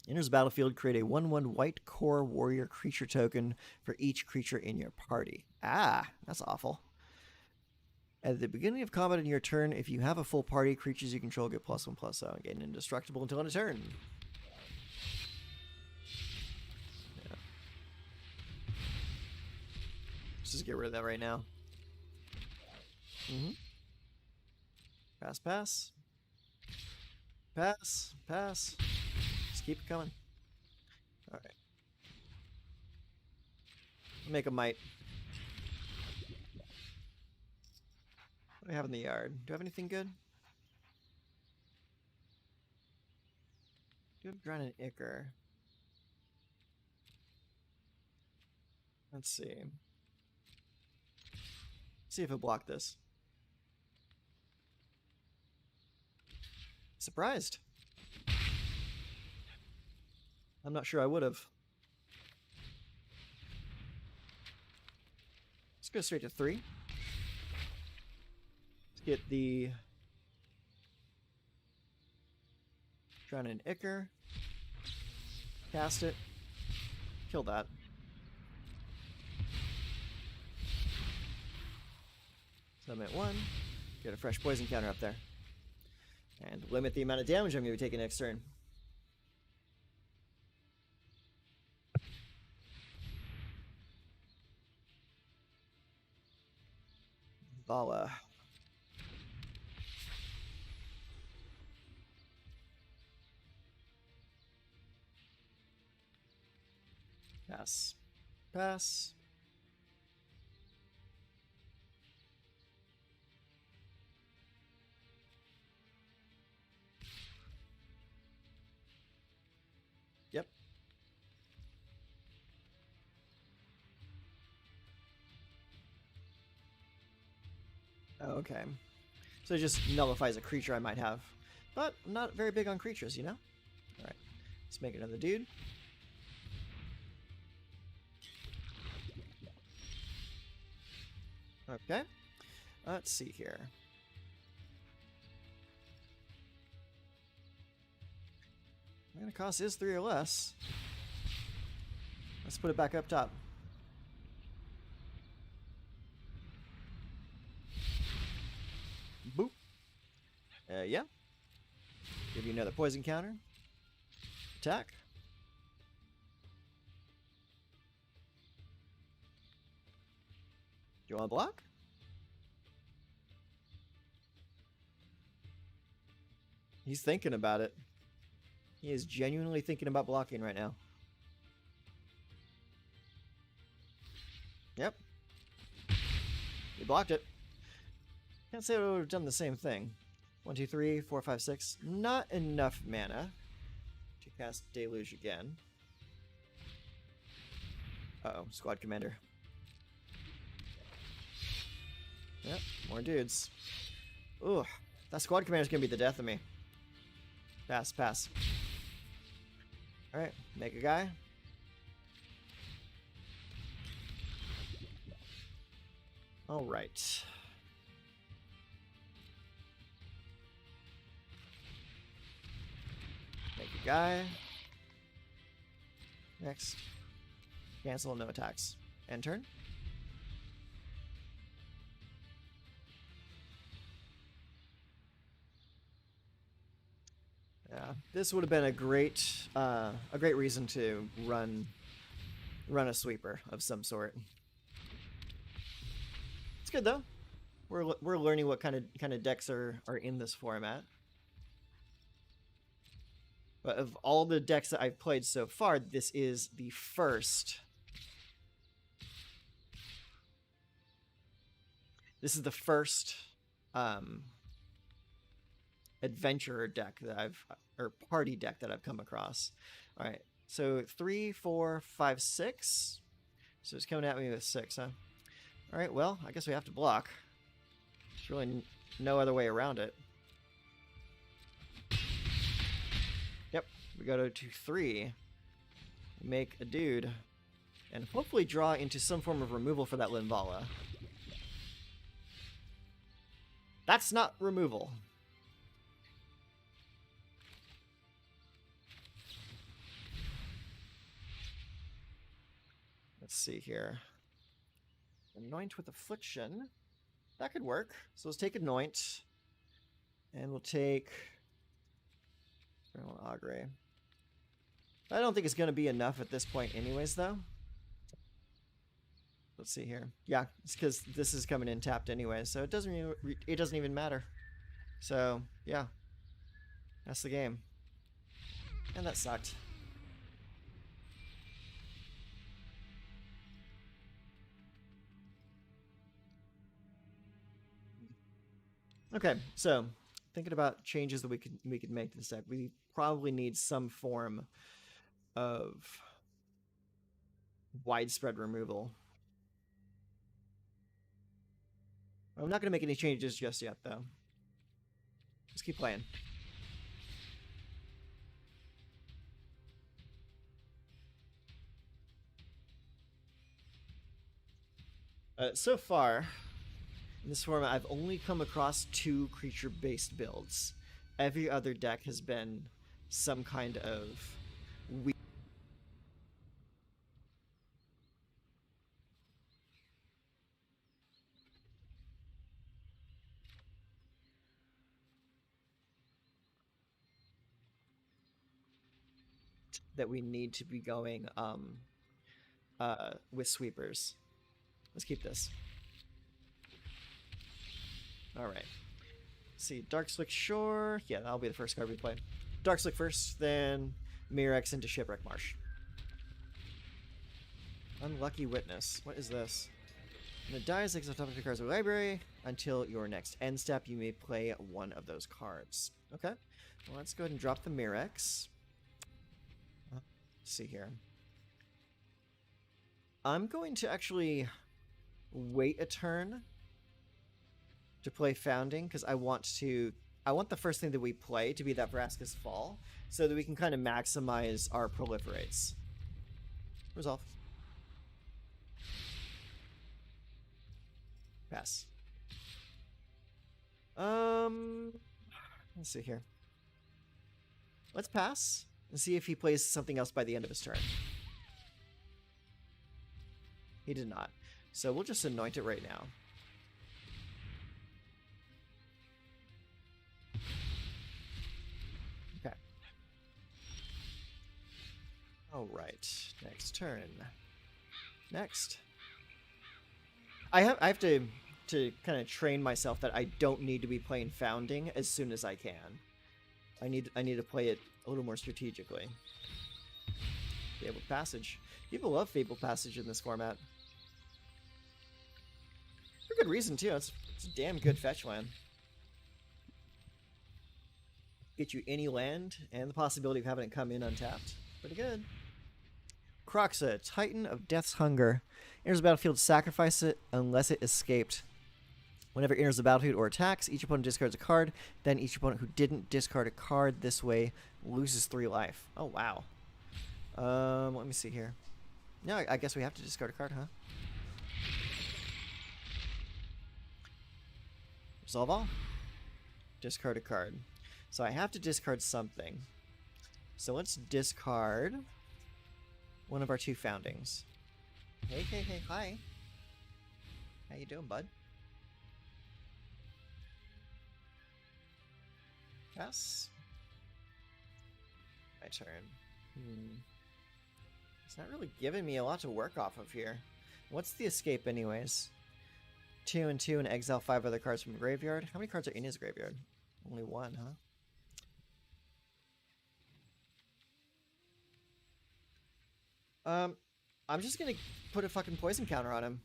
Enters the battlefield, create a 1/1 white core warrior creature token for each creature in your party. Ah, that's awful. At the beginning of combat in your turn, if you have a full party, creatures you control get +1/+0 and gain indestructible until end of turn. Yeah. Let's just get rid of that right now. Pass, pass. Pass, pass. Just keep it coming. Alright. Make a might. What do we have in the yard? Do I have anything good? Do have Drown in Ichor. Let's see. See if it blocked this. Surprised. I'm not sure I would have. Let's go straight to 3. Let's get the Drown in Ichor. Cast it. Kill that. Summit 1. Get a fresh poison counter up there. And limit the amount of damage I'm going to be taking next turn. Vala. Pass. Pass. Yep. Oh, okay. So it just nullifies a creature I might have. But I'm not very big on creatures, you know? Alright. Let's make another dude. Okay. Let's see here. Gonna cost is 3 or less. Let's put it back up top. Boop. Yeah. Give you another poison counter. Attack. Do you want to block? He's thinking about it. He is genuinely thinking about blocking right now. Yep. He blocked it. Can't say I would have done the same thing. 1, 2, 3, 4, 5, 6. Not enough mana to cast Deluge again. Uh-oh, squad commander. Yep, more dudes. Ooh, that squad commander's gonna be the death of me. Pass, pass. Alright, make a guy. Alright. Make a guy. Next. Cancel, no attacks. End turn. Yeah, this would have been a great reason to run a sweeper of some sort. It's good though. We're learning what kind of decks are in this format. But of all the decks that I've played so far, this is the first. This is the first adventurer deck that or party deck that I've come across. All right, so 3, 4, 5, 6. So it's coming at me with 6, huh? All right, well, I guess we have to block. There's really no other way around it. Yep, we go to 3. Make a dude. And hopefully draw into some form of removal for that Linvala. That's not removal. Let's see here. Anoint with Affliction. That could work. So let's take Anoint. And we'll take Agre. I don't think it's going to be enough at this point anyways, though. Let's see here. Yeah, it's because this is coming in tapped anyway, so it doesn't even matter. So, yeah. That's the game. And that sucked. Okay, so thinking about changes that we could make to this deck, we probably need some form of widespread removal. I'm not going to make any changes just yet, though. Let's keep playing. So far, in this format, I've only come across 2 creature-based builds. Every other deck has been some kind of weak. That we need to be going with sweepers. Let's keep this. All right. Let's see, Darkslick Shore. Yeah, that'll be the first card we play. Darkslick first, then Mirex into Shipwreck Marsh. Unlucky Witness. What is this? When it dies, exile top of your cards of the library. Until your next end step, you may play one of those cards. Okay. Well, let's go ahead and drop the Mirex. Let's see here. I'm going to actually wait a turn to play Founding, because I want the first thing that we play to be that Vraska's Fall, so that we can kind of maximize our proliferates. Resolve. Pass. Let's see here. Let's pass and see if he plays something else by the end of his turn. He did not. So we'll just anoint it right now. Okay. All right. Next turn. Next. I have to kind of train myself that I don't need to be playing Founding as soon as I can. I need to play it a little more strategically. Fabled Passage. People love Fabled Passage in this format. For good reason too. It's a damn good fetch land. Get you any land and the possibility of having it come in untapped. Pretty good. Croxa, Titan of Death's Hunger. Enters the battlefield, sacrifice it unless it escaped. Whenever it enters the battlefield or attacks, each opponent discards a card. Then each opponent who didn't discard a card this way loses 3 life. Oh, wow. Let me see here. No, I guess we have to discard a card, huh? Resolve all. Discard a card. So I have to discard something. So let's discard one of our 2 foundings. Hey, hi. How you doing, bud? Yes. My turn. It's not really giving me a lot to work off of here. What's the escape anyways? 2 and 2 and exile 5 other cards from the graveyard. How many cards are in his graveyard? Only 1, huh? I'm just gonna put a fucking poison counter on him.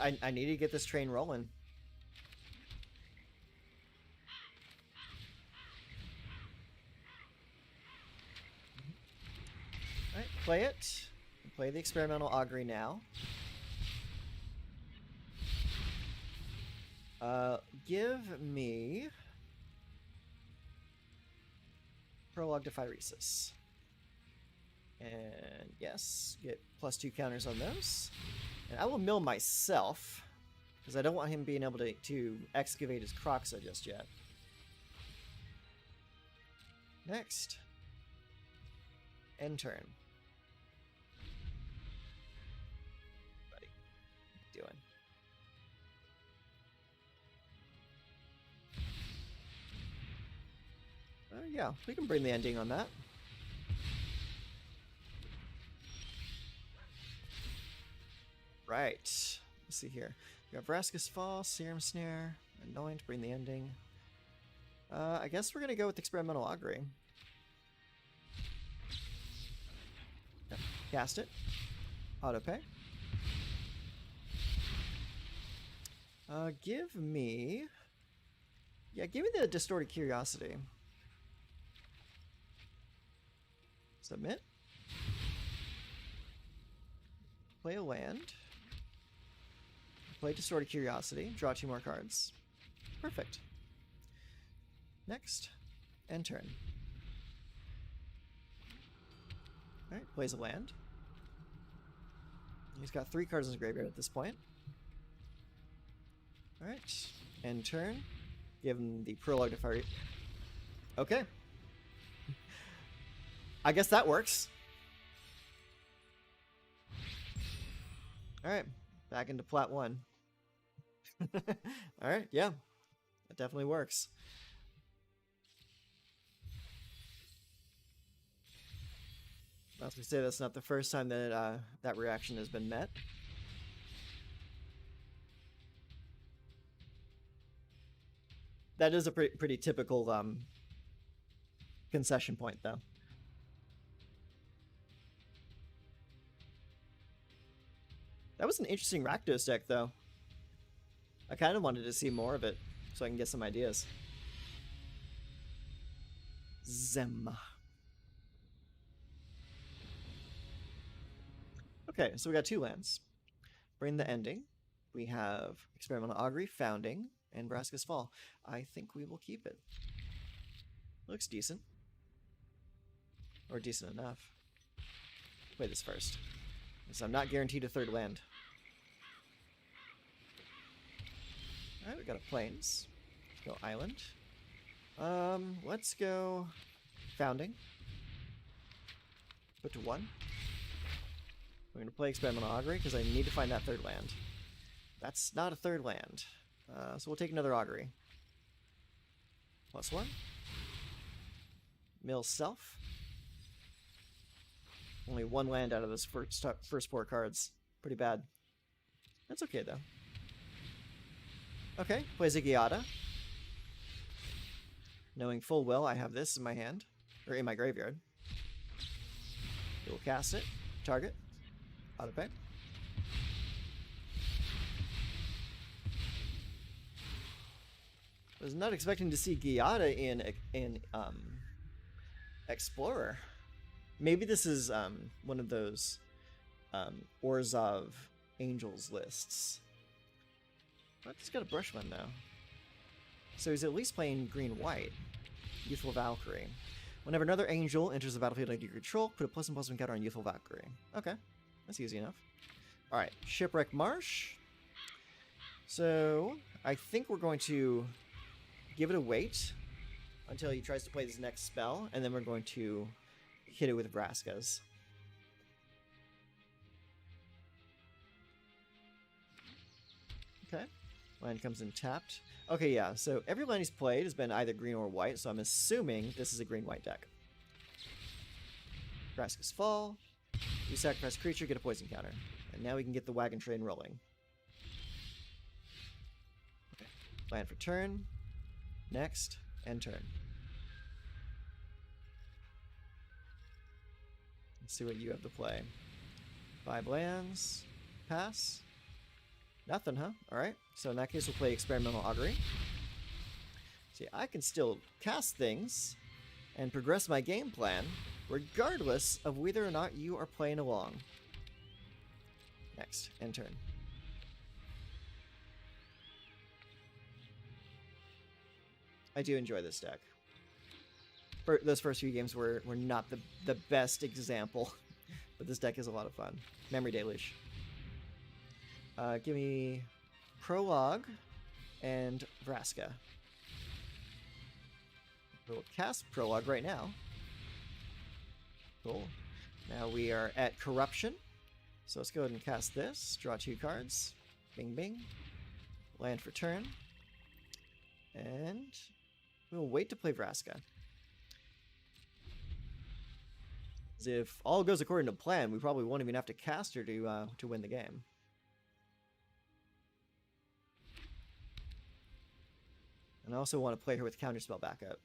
I need to get this train rolling. Alright, play it. Play the experimental augury now. Give me Prologue to Phyresis. And yes, get +2 counters on those. And I will mill myself, because I don't want him being able to excavate his Croxa just yet. Next. End turn. Buddy, what are you doing? Yeah, we can bring the ending on that. Right. Let's see here. We have Vraska's Fall, Serum Snare, Annoying to bring the ending. I guess we're going to go with Experimental Augury. Yep. Cast it. Autopay. Give me... Yeah, give me the Distorted Curiosity. Submit. Play a land. Play Distorted Curiosity. Draw 2 more cards. Perfect. Next. End turn. Alright, plays a land. He's got 3 cards in his graveyard at this point. Alright. End turn. Give him the Prologue to Fire. Okay. I guess that works. Alright. Back into Plat 1. Alright, yeah. That definitely works. As we say, that's not the first time that that reaction has been met. That is a pretty typical concession point, though. That was an interesting Rakdos deck, though. I kind of wanted to see more of it, so I can get some ideas. Zem. Okay, so we got 2 lands. Bring the ending. We have Experimental Augury, Founding, and Vraska's Fall. I think we will keep it. Looks decent. Or decent enough. Play this first. Because I'm not guaranteed a 3rd land. Alright, we got a Plains. Let's go Island. Let's go Founding. Put to 1. We're going to play Experimental Augury because I need to find that 3rd land. That's not a 3rd land. So we'll take another Augury. +1. Mill Self. Only 1 land out of this first 4 cards. Pretty bad. That's okay, though. Okay, plays a Giada. Knowing full well I have this in my hand. Or in my graveyard. We'll cast it. Target. Autopay. Was not expecting to see Giada in Explorer. Maybe this is one of those Orzhov Angels lists. But he's got a brush one now. So he's at least playing green-white. Youthful Valkyrie. Whenever another angel enters the battlefield under your control, put a +1/+1 counter on Youthful Valkyrie. Okay, that's easy enough. Alright, Shipwreck Marsh. So, I think we're going to give it a wait until he tries to play this next spell, and then we're going to hit it with Vraska's. Okay, land comes in tapped. Okay, yeah, so every land he's played has been either green or white, so I'm assuming this is a green-white deck. Vraska's Fall. You sacrifice a creature, get a poison counter. And now we can get the wagon train rolling. Okay. Land for turn. Next, end turn. Let's see what you have to play. 5 lands. Pass. Nothing, huh? Alright. So in that case, we'll play Experimental Augury. See, I can still cast things and progress my game plan, regardless of whether or not you are playing along. Next, end turn. I do enjoy this deck. Those first few games were not the best example, but this deck is a lot of fun. Memory Deluge. Give me Prologue and Vraska. We'll cast Prologue right now. Cool. Now we are at Corruption. So let's go ahead and cast this. Draw 2 cards. Bing, bing. Land for turn. And we'll wait to play Vraska. If all goes according to plan, we probably won't even have to cast her to win the game. And I also want to play her with Counterspell backup.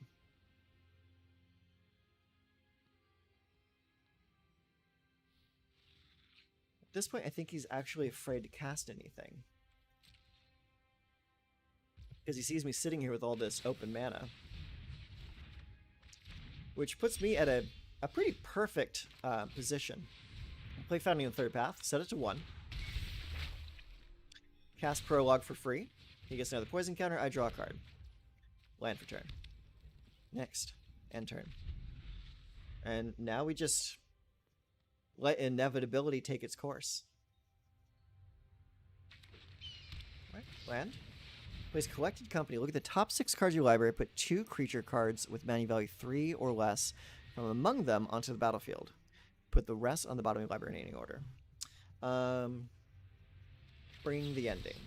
At this point, I think he's actually afraid to cast anything. Because he sees me sitting here with all this open mana. Which puts me at a pretty perfect position. Play Founding in the Third Path, set it to 1. Cast Prologue for free. He gets another poison counter, I draw a card. Land for turn. Next, end turn. And now we just let inevitability take its course. Right, land. Plays Collected Company. Look at the top 6 cards of your library. Put 2 creature cards with mana value 3 or less from among them onto the battlefield. Put the rest on the bottom of your library in any order. Bring the ending.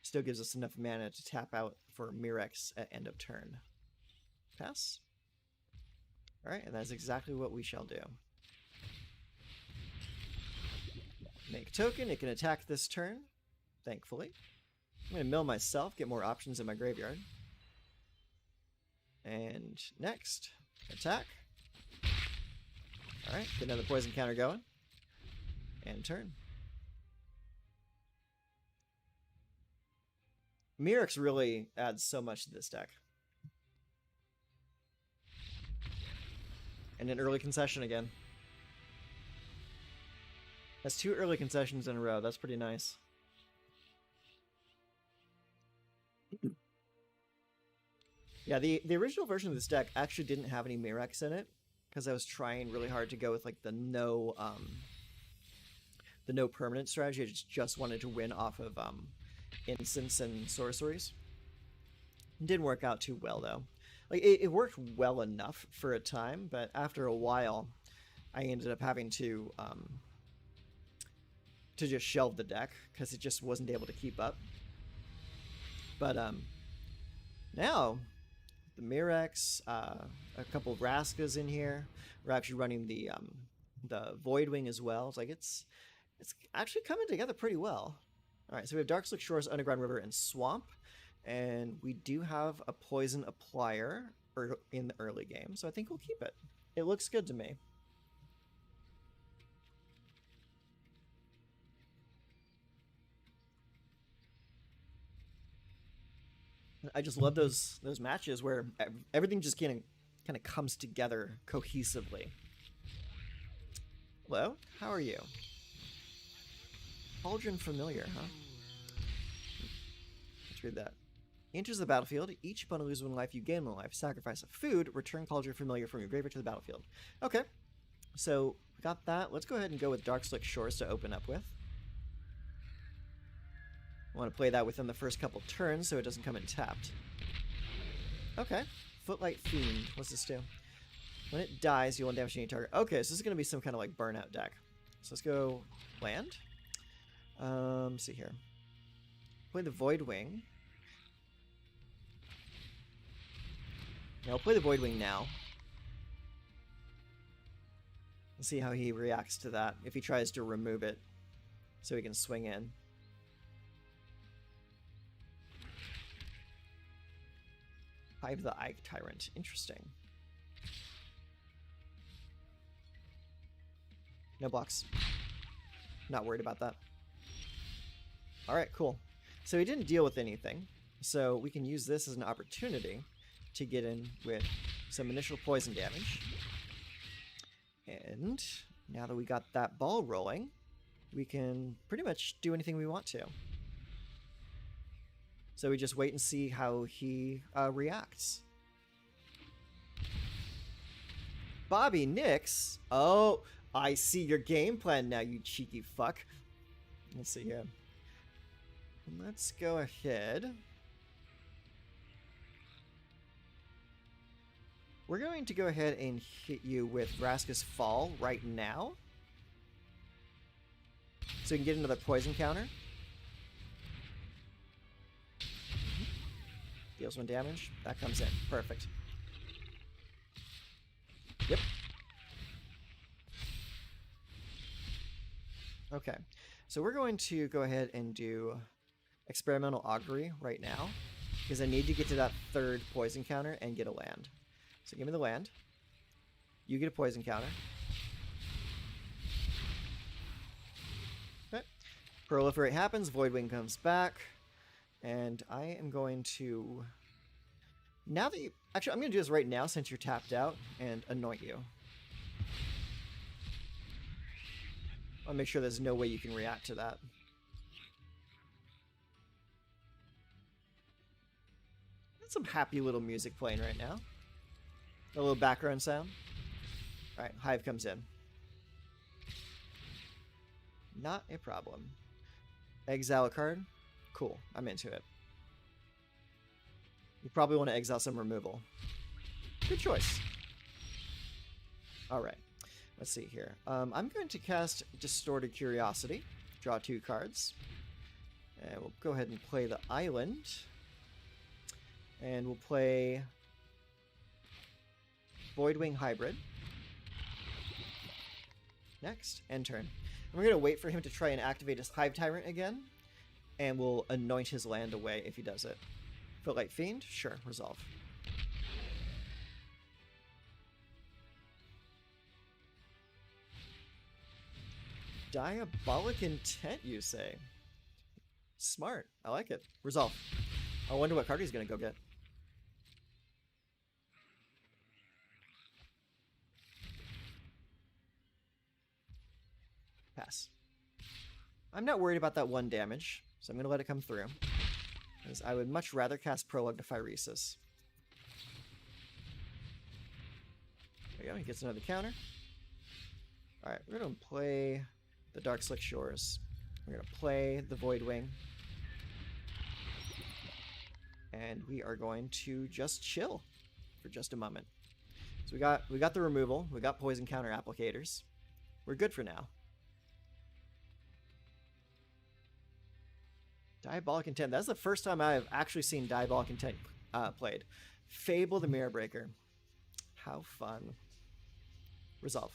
Still gives us enough mana to tap out for Mirex at end of turn. Pass. Alright, and that's exactly what we shall do. Make a token, it can attack this turn, thankfully. I'm going to mill myself, get more options in my graveyard. And next, attack. Alright, get another poison counter going. And turn. Mirex really adds so much to this deck. And an early concession again. That's 2 early concessions in a row. That's pretty nice. Yeah, the original version of this deck actually didn't have any Mirex in it, because I was trying really hard to go with like the no permanent strategy. I just wanted to win off of instants and sorceries. It didn't work out too well though. Like it worked well enough for a time, but after a while, I ended up having to just shelve the deck because it just wasn't able to keep up. But now the Mirex, a couple of Vraskas in here. We're actually running the Voidwing as well. It's like it's actually coming together pretty well. All right, so we have Darkslick Shores, Underground River, and Swamp, and we do have a Poison Applier in the early game, so I think we'll keep it. It looks good to me. I just love those matches where everything just kind of comes together cohesively. Hello, how are you? Cauldron familiar, huh? Let's read that. Enters the battlefield. Each opponent loses 1 life. You gain 1 life. Sacrifice a food. Return Cauldron familiar from your graveyard to the battlefield. Okay, so we got that. Let's go ahead and go with Dark Slick Shores to open up with. I want to play that within the first couple turns so it doesn't come in tapped. Okay. Footlight Fiend. What's this do? When it dies, you won't damage any target. Okay, so this is going to be some kind of like burnout deck. So let's go land. See here. Play the Void Wing. Yeah, I'll play the Void Wing now. Let's see how he reacts to that. If he tries to remove it so he can swing in. Hive the Ike Tyrant. Interesting. No blocks. Not worried about that. Alright, cool. So he didn't deal with anything. So we can use this as an opportunity to get in with some initial poison damage. And now that we got that ball rolling, we can pretty much do anything we want to. So we just wait and see how he reacts. Bobby Nix? Oh, I see your game plan now, you cheeky fuck. Let's see here. Let's go ahead. We're going to go ahead and hit you with Vraska's Fall right now. So we can get another poison counter. Deals 1 damage. That comes in. Perfect. Yep. Okay. So we're going to go ahead and do Experimental Augury right now, because I need to get to that 3rd poison counter and get a land. So give me the land. You get a poison counter. Okay. Proliferate happens. Voidwing comes back. And I am going to... Now that you... Actually, I'm going to do this right now since you're tapped out and anoint you. I'll make sure there's no way you can react to that. That's some happy little music playing right now. A little background sound. Alright, Hive comes in. Not a problem. Exile a card. Cool, I'm into it. You probably want to exile some removal. Good choice. Alright, let's see here. I'm going to cast Distorted Curiosity. Draw 2 cards. And we'll go ahead and play the Island. And we'll play Voidwing Hybrid. Next, end turn. And we're going to wait for him to try and activate his Hive Tyrant again. And we'll anoint his land away if he does it. Footlight Fiend? Sure, resolve. Diabolic Intent, you say? Smart. I like it. Resolve. I wonder what card he's going to go get. Pass. I'm not worried about that 1 damage, so I'm going to let it come through. Because I would much rather cast Prologue to Phyresis. There we go, he gets another counter. Alright, we're going to play the Dark Slick Shores. We're going to play the Voidwing. And we are going to just chill for just a moment. So we got the removal, we got poison counter applicators. We're good for now. Diabolic Intent. That's the first time I've actually seen Diabolic Intent played. Fable the Mirror Breaker. How fun. Resolve.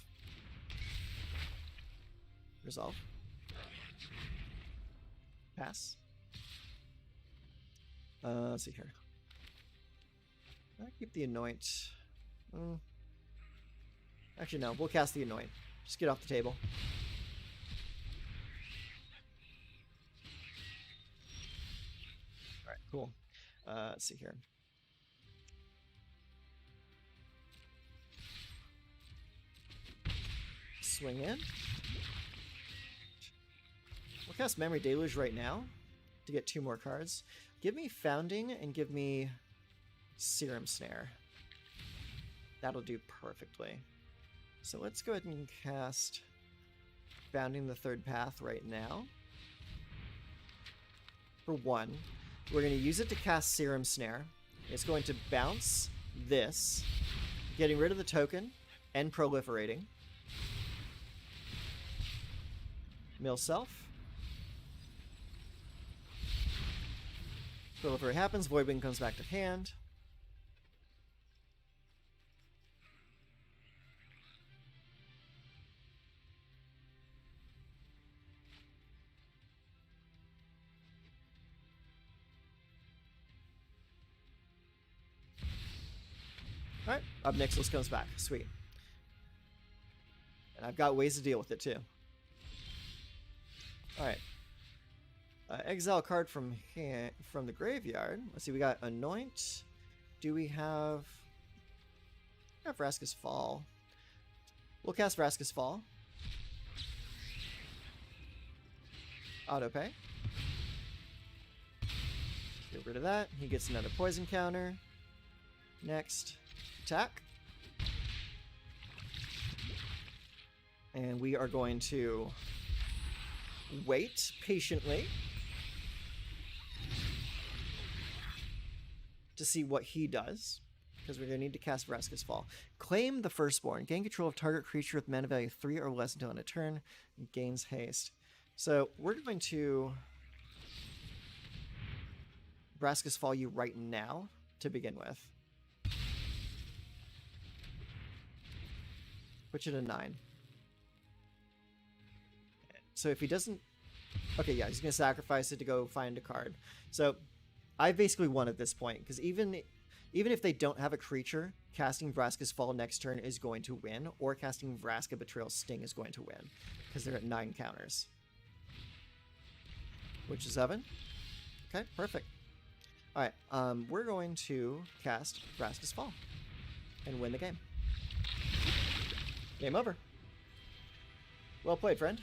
Resolve. Pass. Let's see here. I'll keep the Anoint. Actually, no. We'll cast the Anoint. Just get off the table. Alright, cool. Let's see here. Swing in. We'll cast Memory Deluge right now to get 2 more cards. Give me Founding and give me Serum Snare. That'll do perfectly. So let's go ahead and cast Founding the Third Path right now. For 1. We're going to use it to cast Serum Snare. It's going to bounce this, getting rid of the token and proliferating. Mill Self. Proliferate happens, Voidwing comes back to hand. Alright, up Nixels comes back. Sweet. And I've got ways to deal with it too. Alright. Exile card from the graveyard. Let's see, we got Anoint. Do we have... Vraska's Fall. We'll cast Vraska's Fall. Autopay. Get rid of that. He gets another poison counter. Next. Attack. And we are going to wait patiently to see what he does, because we're going to need to cast Vraska's Fall. Claim the Firstborn. Gain control of target creature with mana value 3 or less until end of turn. Gains haste. So we're going to Vraska's Fall you right now to begin with. Put you to 9. So if he doesn't... Okay, yeah, he's going to sacrifice it to go find a card. So I basically won at this point, because even if they don't have a creature, casting Vraska's Fall next turn is going to win, or casting Vraska Betrayal Sting is going to win, because they're at 9 counters. Which is 7. Okay, perfect. Alright, we're going to cast Vraska's Fall and win the game. Game over. Well played, friend.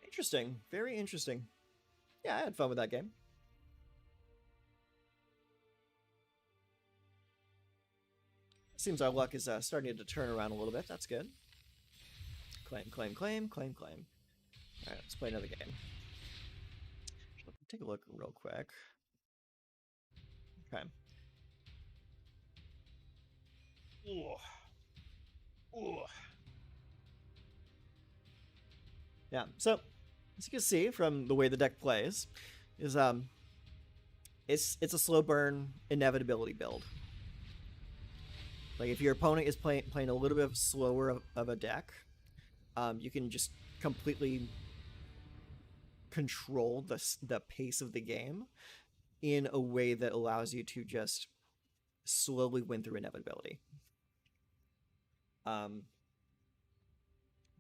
Interesting. Very interesting. Yeah, I had fun with that game. Seems our luck is starting to turn around a little bit. That's good. Claim, claim, claim, claim, claim. Alright, let's play another game. Take a look real quick. Okay. Yeah, so as you can see from the way the deck plays, is it's a slow burn inevitability build. Like if your opponent is playing a little bit slower of a deck, you can just completely control the pace of the game in a way that allows you to just slowly win through inevitability.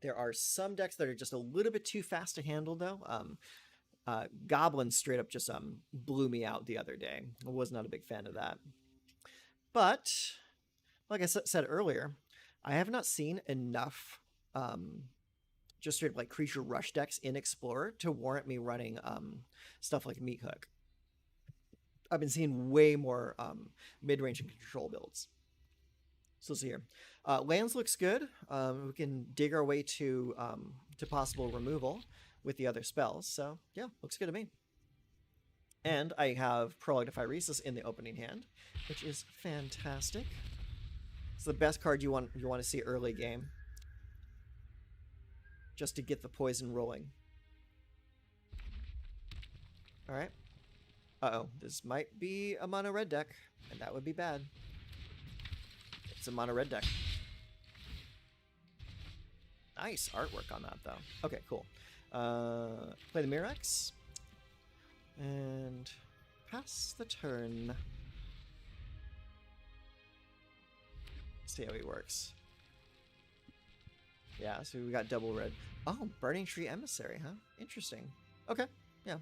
There are some decks that are just a little bit too fast to handle, though. Goblin straight up just blew me out the other day. I was not a big fan of that. But, like I said earlier, I have not seen enough just straight up like creature rush decks in Explorer to warrant me running stuff like Meat Hook. I've been seeing way more mid-range and control builds. So let's see here. Lands looks good. We can dig our way to possible removal with the other spells. So yeah, looks good to me. And I have Prologue to Phyresis in the opening hand, which is fantastic. It's the best card you want to see early game, just to get the poison rolling. All right. Uh-oh, this might be a mono red deck, and that would be bad. It's a mono red deck. Nice artwork on that, though. Okay, cool. Play the Mirax. And pass the turn. See how he works. Yeah, so we got double red. Oh, Burning Tree Emissary, huh? Interesting. Okay, yeah.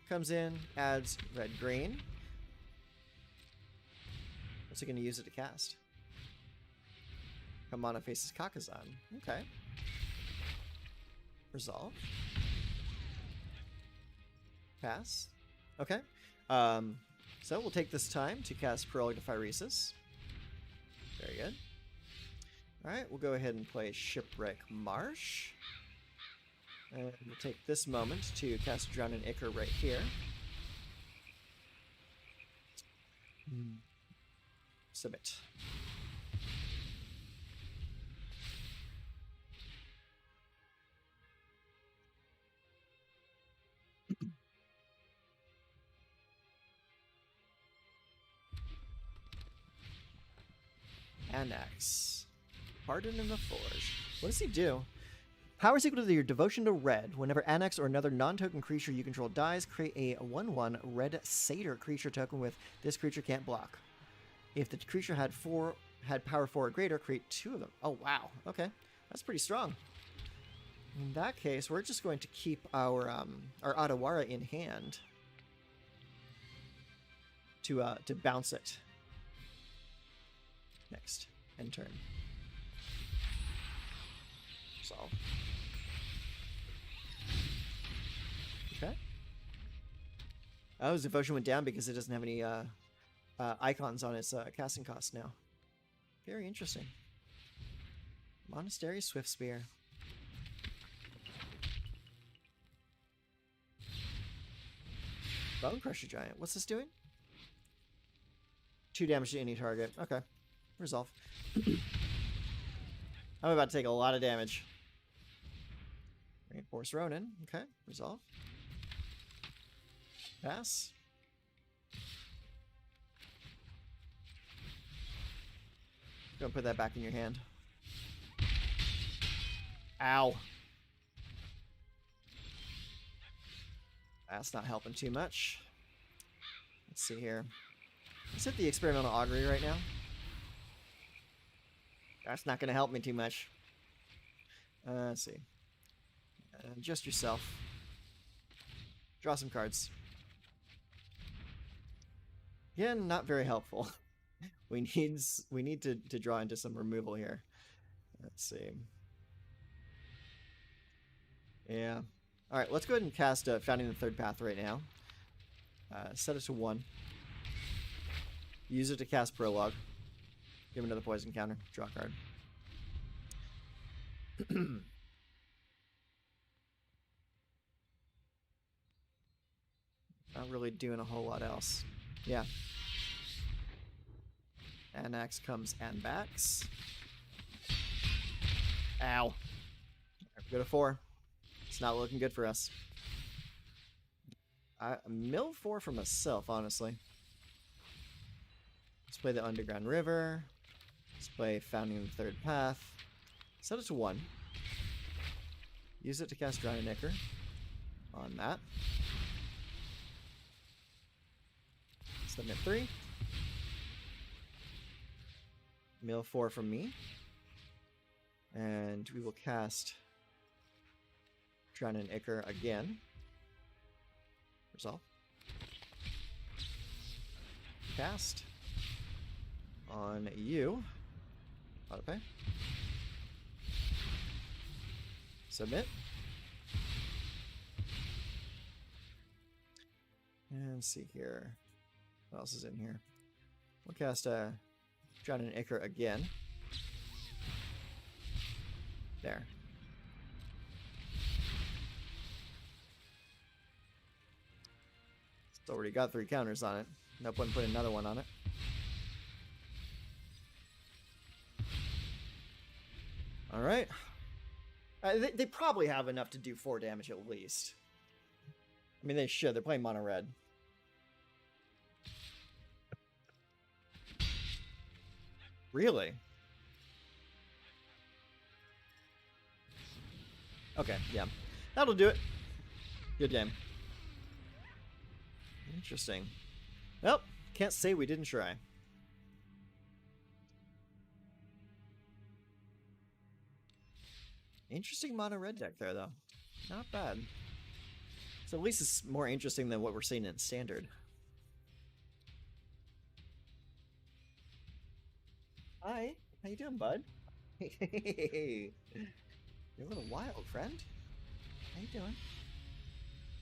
Comes in, adds red-green. What's he going to use it to cast? Kamana faces Kakazan. Okay. Resolve. Pass. Okay. So we'll take this time to cast Prologue to Phyresis. Very good. Alright, we'll go ahead and play Shipwreck Marsh. And we'll take this moment to cast Drown and Ichor right here. Submit. Anax. Pardon in the Forge. What does he do? Power is equal to your devotion to red. Whenever Anax or another non-token creature you control dies, create a 1/1 red satyr creature token with this creature can't block. If the creature had power 4 or greater, create 2 of them. Oh wow. Okay. That's pretty strong. In that case, we're just going to keep our Otawara in hand to bounce it. Next. End turn. Solve. Okay. Oh, his devotion went down because it doesn't have any icons on its casting cost now. Very interesting. Monastery Swift Spear. Bone Crusher Giant. What's this doing? 2 damage to any target. Okay. Resolve. I'm about to take a lot of damage. Reinforce Ronin. Okay. Resolve. Pass. Go and put that back in your hand. Ow. That's not helping too much. Let's see here. Let's hit the Experimental Augury right now. That's not going to help me too much. Let's see. Just yourself. Draw some cards. Again, not very helpful. we need to draw into some removal here. Let's see. Yeah. Alright, let's go ahead and cast Founding the Third Path right now. Set it to 1. Use it to cast Prologue. Give him another poison counter. Draw a card. Not really doing a whole lot else. Yeah. Anax comes and backs. Ow. Go to 4. It's not looking good for us. Mill 4 for myself, honestly. Let's play the Underground River. Let's play Founding the Third Path. Set it to 1. Use it to cast Drown and Ichor on that. Submit 3. Mill 4 from me. And we will cast Drown and Ichor again. Resolve. Cast on you. Autopay. Submit. And let's see here. What else is in here? We'll cast Drown and Ichor again. There. It's already got 3 counters on it. No point in putting another one on it. Alright. They probably have enough to do 4 damage at least. I mean, they should. They're playing mono red. Really? Okay, yeah. That'll do it. Good game. Interesting. Well, can't say we didn't try. Interesting mono red deck there, though. Not bad. So at least it's more interesting than what we're seeing in Standard. Hi, how you doing, bud? Hey, you're a little wild, friend. How you doing?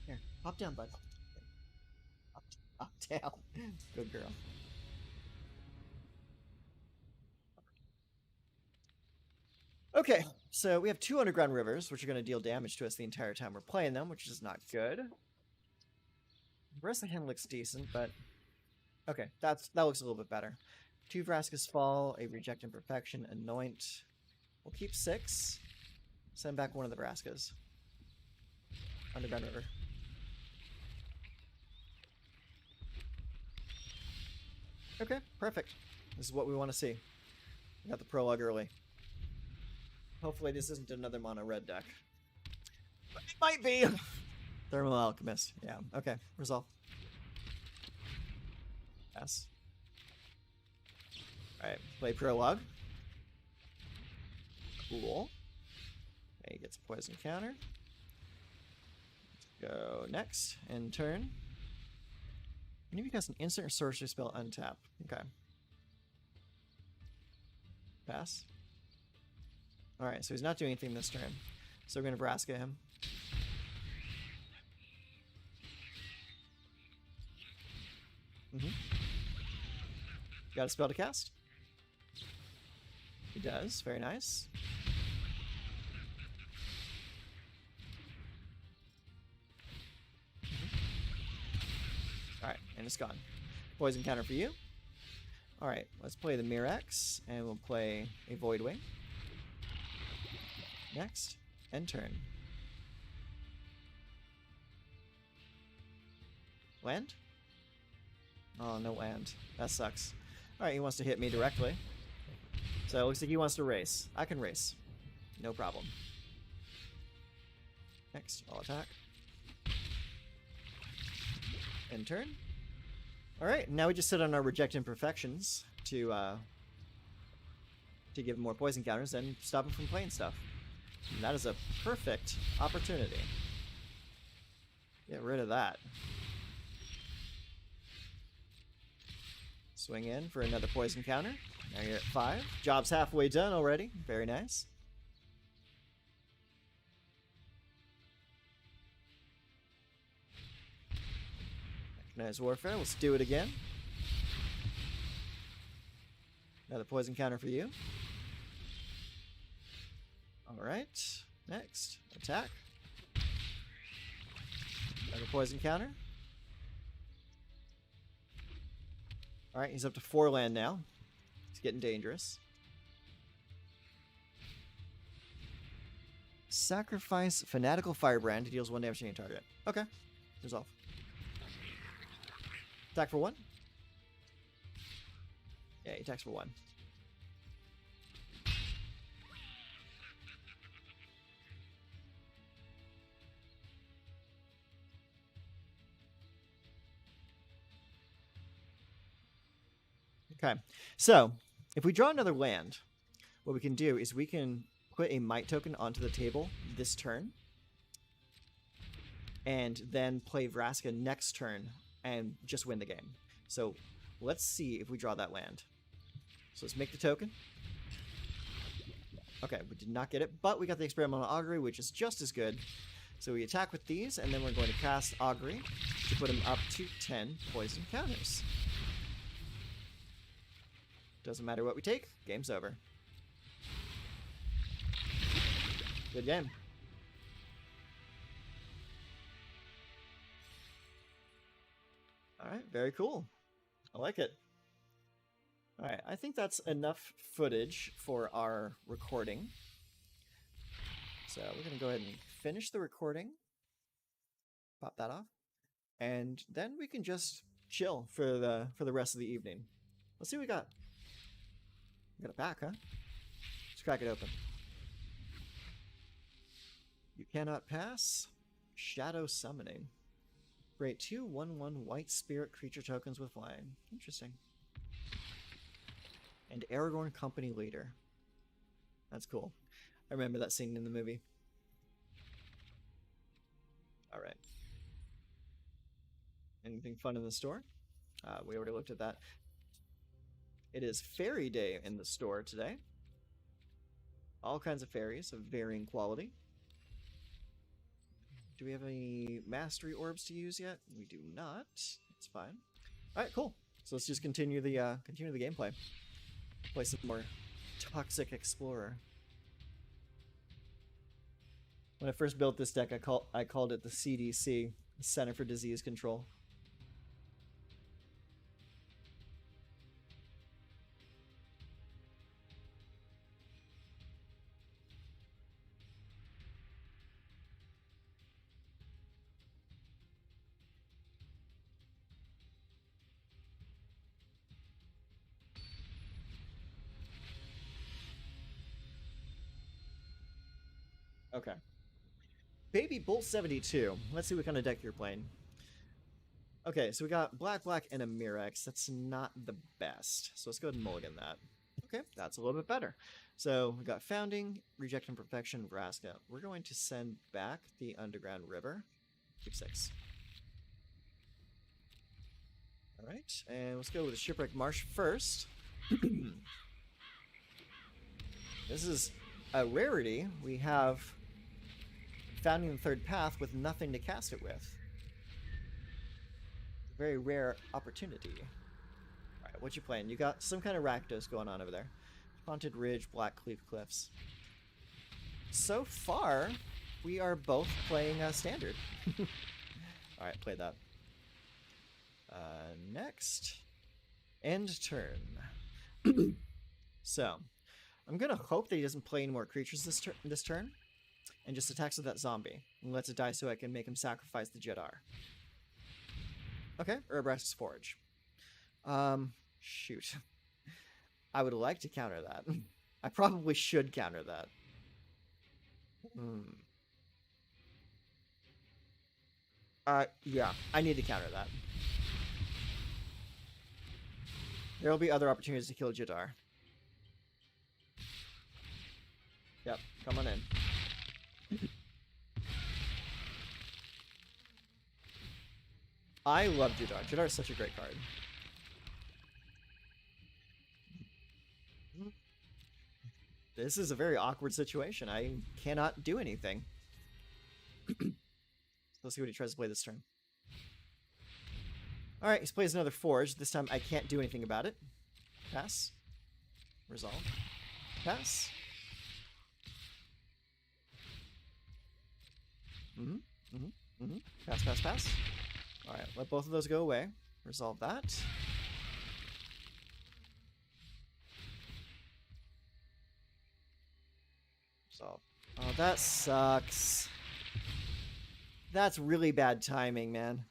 Here, hop down, bud. Hop down. Good girl. Okay, so we have 2 underground rivers, which are going to deal damage to us the entire time we're playing them, which is not good. The rest of the hand looks decent, but okay, that looks a little bit better. 2 Vraska's Fall, a Reject Imperfection, Anoint. We'll keep 6. Send back one of the Vraskas. Underground River. Okay, perfect. This is what we want to see. We got the prologue early. Hopefully this isn't another mono red deck. But it might be! Thermal Alchemist. Yeah, okay. Resolve. Yes. Alright, play prologue. Cool. Okay, he gets a poison counter. Go next, and turn. When you cast an instant or sorcery spell, untap. Okay. Pass. Alright, so he's not doing anything this turn. So we're going to Vraska him. Got a spell to cast? He does. Very nice. Alright, and it's gone. Poison counter for you. Alright, let's play the Mirax, and we'll play a Voidwing. Next, end turn. Land? Oh, no land. That sucks. Alright, he wants to hit me directly. So it looks like he wants to race. I can race. No problem. Next, I'll attack. End turn. Alright, now we just sit on our Reject Imperfections to give him more poison counters and stop him from playing stuff. And that is a perfect opportunity. Get rid of that. Swing in for another poison counter. Now you're at 5. Job's halfway done already. Very nice. Mechanized Warfare. Let's do it again. Another poison counter for you. Alright. Next. Attack. Another poison counter. Alright, he's up to 4 land now. It's getting dangerous. Sacrifice Fanatical Firebrand. It deals 1 damage to any target. Okay. Resolve. Attack for 1. Yeah, he attacks for 1. Okay, so if we draw another land, what we can do is we can put a Might token onto the table this turn, and then play Vraska next turn and just win the game. So let's see if we draw that land. So let's make the token. Okay, we did not get it, but we got the Experimental Augury, which is just as good. So we attack with these, and then we're going to cast Augury to put him up to 10 poison counters. Doesn't matter what we take, game's over. Good game. Alright, very cool. I like it. Alright, I think that's enough footage for our recording. So we're going to go ahead and finish the recording. Pop that off. And then we can just chill for the rest of the evening. Let's see what we got. We got a pack, huh? Let's crack it open. You cannot pass. Shadow Summoning. Create 2 1/1 white spirit creature tokens with flying. Interesting. And Aragorn Company Leader. That's cool. I remember that scene in the movie. Alright. Anything fun in the store? We already looked at that. It is fairy day in the store today. All kinds of fairies of varying quality. Do we have any mastery orbs to use yet? We do not. It's fine. All right, cool. So let's just continue the gameplay. Play some more Toxic Explorer. When I first built this deck, I called it the CDC, the Center for Disease Control. Okay. Baby Bolt 72. Let's see what kind of deck you're playing. Okay, so we got black, and a Mirex. That's not the best. So let's go ahead and mulligan that. Okay, that's a little bit better. So we got Founding, Reject and Perfection, Vraska. We're going to send back the Underground River. Keep 6. Alright, and let's go with the Shipwreck Marsh first. This is a rarity. We have Founding the Third Path with nothing to cast it with. Very rare opportunity. Alright, what you playing? You got some kind of Rakdos going on over there. Haunted Ridge, Black Cleave Cliffs. So far, we are both playing Standard. Alright, play that. Next. End turn. So, I'm gonna hope that he doesn't play any more creatures this turn. And just attacks with that zombie. And lets it die so I can make him sacrifice the Jedar. Okay, Urbrask's Forge. Shoot. I would like to counter that. I probably should counter that. Yeah, I need to counter that. There will be other opportunities to kill Jedar. Yep, come on in. I love Jedar. Jedar is such a great card. This is a very awkward situation. I cannot do anything. Let's see what he tries to play this turn. Alright, he plays another Forge. This time I can't do anything about it. Pass. Resolve. Pass. Pass, pass, pass. Alright, let both of those go away. Resolve that. Resolve. Oh, that sucks. That's really bad timing, man.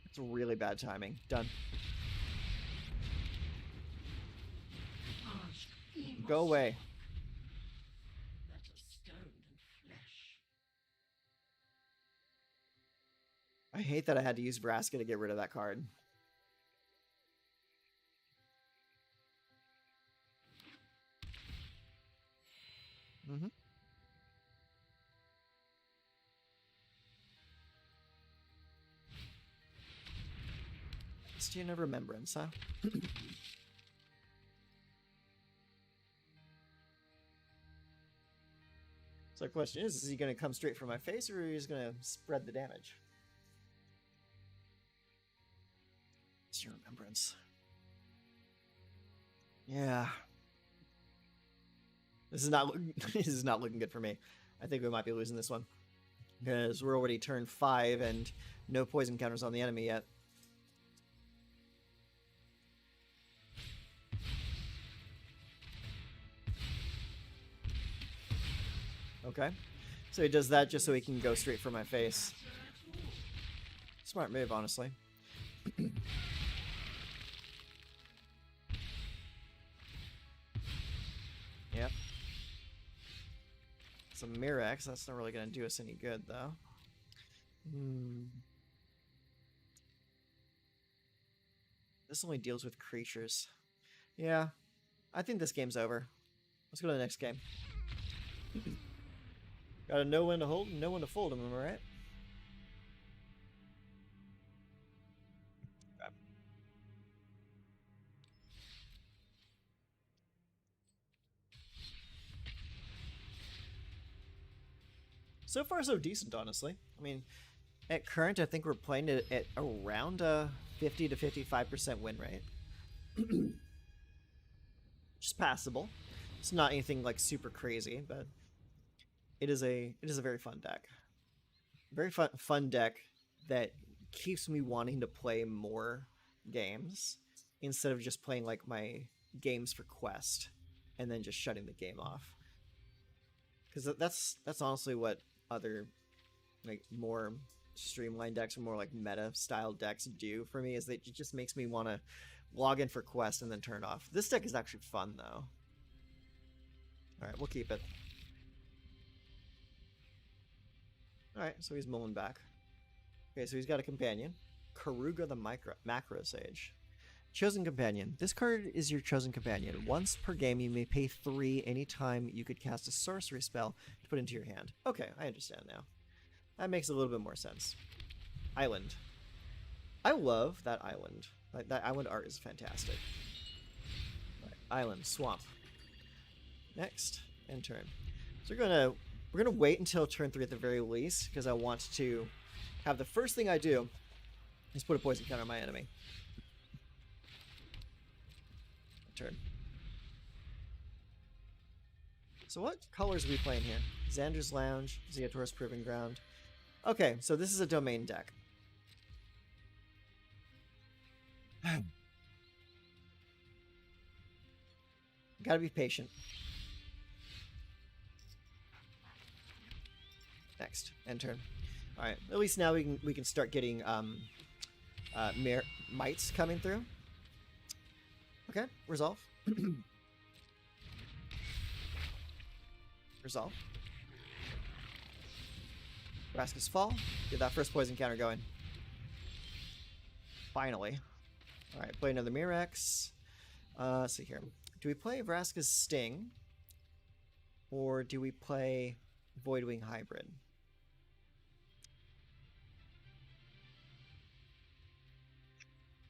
It's really bad timing. Done. Go away. I hate that I had to use Vraska to get rid of that card. Bastion of Remembrance, huh? So the question is he going to come straight for my face, or is he going to spread the damage? Bastion of Remembrance. Yeah. This is not looking good for me. I think we might be losing this one. Because we're already turn 5 and no poison counters on the enemy yet. Okay. So he does that just so he can go straight for my face. Smart move, honestly. Yep. Some Mirex, that's not really going to do us any good, though. This only deals with creatures. Yeah, I think this game's over. Let's go to the next game. Gotta know when to hold and know when to fold them, am I right? So far, so decent, honestly. I mean, at current, I think we're playing it at around a 50 to 55% win rate. Just passable. It's not anything like super crazy, but it is a very fun deck. Very fun deck that keeps me wanting to play more games instead of just playing like my games for quest and then just shutting the game off. Because that's honestly what other like more streamlined decks or more like meta style decks do for me, is that it just makes me want to log in for quest and then turn it off. This deck is actually fun though. Alright, we'll keep it. Alright, so he's mulling back. Okay, so he's got a companion. Karuga the Macro Sage. Chosen Companion. This card is your chosen companion. Once per game, you may pay 3 anytime you could cast a sorcery spell to put into your hand. Okay, I understand now. That makes a little bit more sense. Island. I love that island. Like, that island art is fantastic. Right, island, swamp. Next, end turn. So we're gonna wait until turn 3 at the very least, because I want to have the first thing I do is put a poison counter on my enemy. Turn. So what colors are we playing here? Xander's Lounge, Zeator's Proving Ground. Okay, so this is a domain deck. Gotta be patient. Next, end turn. All right, at least now we can start getting mites coming through. Okay, resolve. Resolve. Vraska's Fall. Get that first poison counter going. Finally. Alright, play another Mirex. Let's see here. Do we play Vraska's Sting? Or do we play Voidwing Hybrid?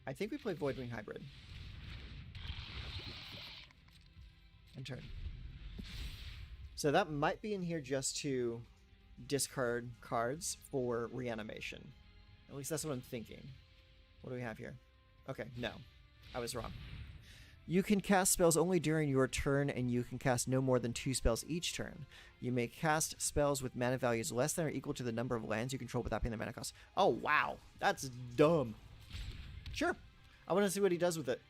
I think we play Voidwing Hybrid. And turn. So that might be in here just to discard cards for reanimation. At least that's what I'm thinking. What do we have here? Okay, no. I was wrong. You can cast spells only during your turn, and you can cast no more than 2 spells each turn. You may cast spells with mana values less than or equal to the number of lands you control without paying the mana cost. Oh, wow. That's dumb. Sure. I want to see what he does with it.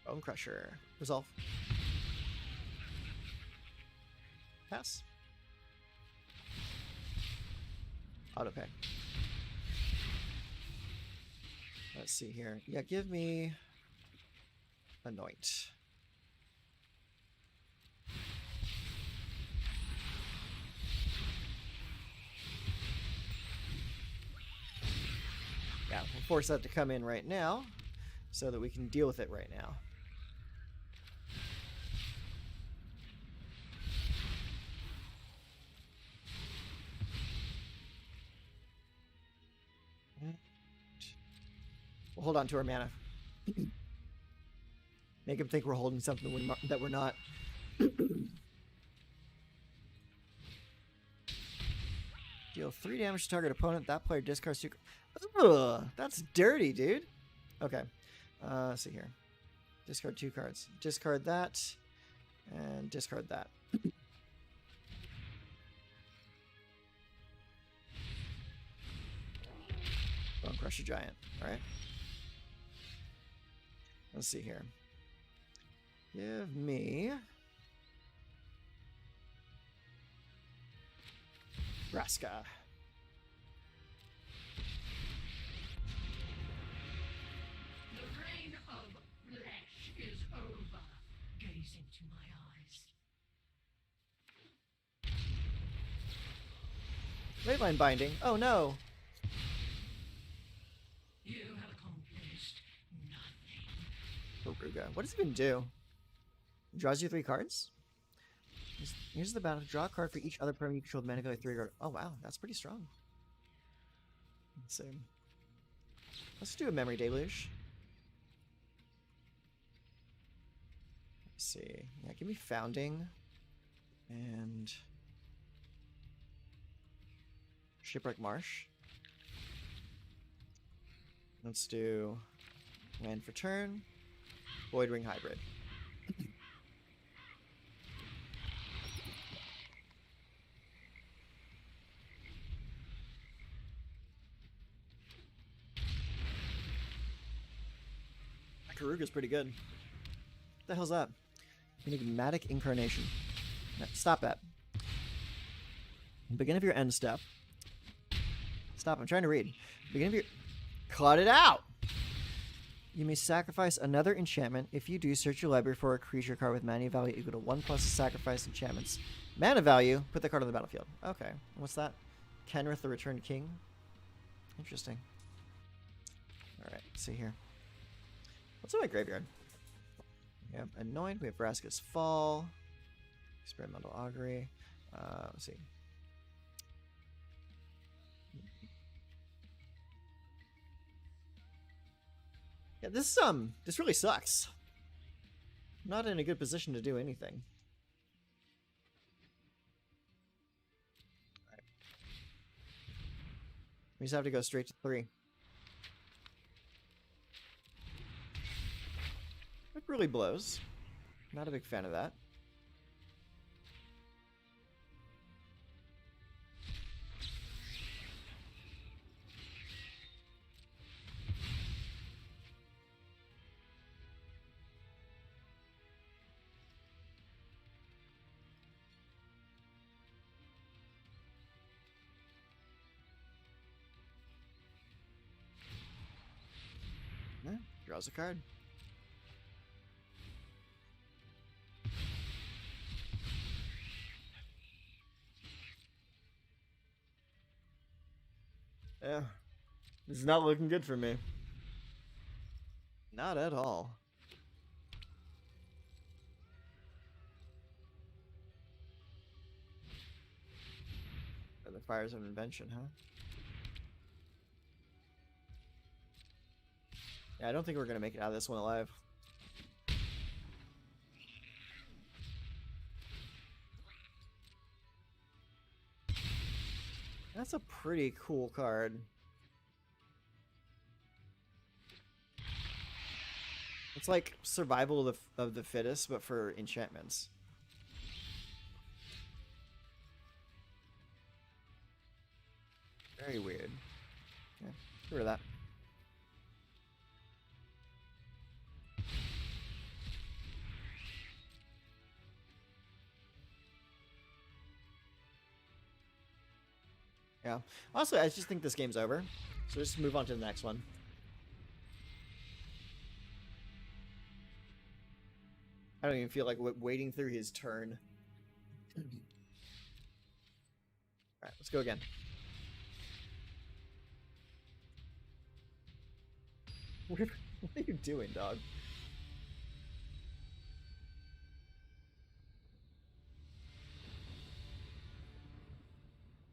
Bone Crusher. Resolve. Pass. Autopay. Let's see here. Yeah, give me Anoint. Yeah, we'll force that to come in right now so that we can deal with it right now. We'll hold on to our mana. Make him think we're holding something that we're not. Deal 3 damage to target opponent. That player discards 2. Ugh, that's dirty, dude. Okay. Let's see here. Discard 2 cards. Discard that. And discard that. Bone Crusher Giant. Alright. Let's see here. Give me Vraska. The reign of flesh is over. Gaze into my eyes. Leyline Binding. Oh no. You have accomplished nothing. Baruga. What does it even do? Draws you 3 cards. Here's the battle. Draw a card for each other permanent you control. Mana value 3 card. Oh wow, that's pretty strong. Let's see. Let's do a Memory Deluge. Let's see. Yeah, give me Founding. And Shipwreck Marsh. Let's do land for turn. Void Ring Hybrid. Karuga's pretty good. What the hell's that? Enigmatic Incarnation. No, stop that. Beginning of your end step. Stop, I'm trying to read. Beginning of your... Cut it out! You may sacrifice another enchantment. If you do, search your library for a creature card with mana value equal to 1 plus sacrifice enchantments. Mana value, put the card on the battlefield. Okay, what's that? Kenrith the Returned King? Interesting. Alright, let's see here. What's in my graveyard? We have Anoint, we have Vraska's Fall, Experimental Augury. Let's see. Yeah, this really sucks. I'm not in a good position to do anything. All right. We just have to go straight to 3. It really blows. Not a big fan of that. Yeah, draws a card. Yeah, this is not looking good for me. Not at all. The Fires of Invention, huh? Yeah, I don't think we're gonna make it out of this one alive. That's a pretty cool card. It's like survival of the fittest, but for enchantments. Very weird. Yeah, get rid of that. Yeah. Honestly, I just think this game's over. So just move on to the next one. I don't even feel like waiting through his turn. Alright, let's go again. What are you doing, dog?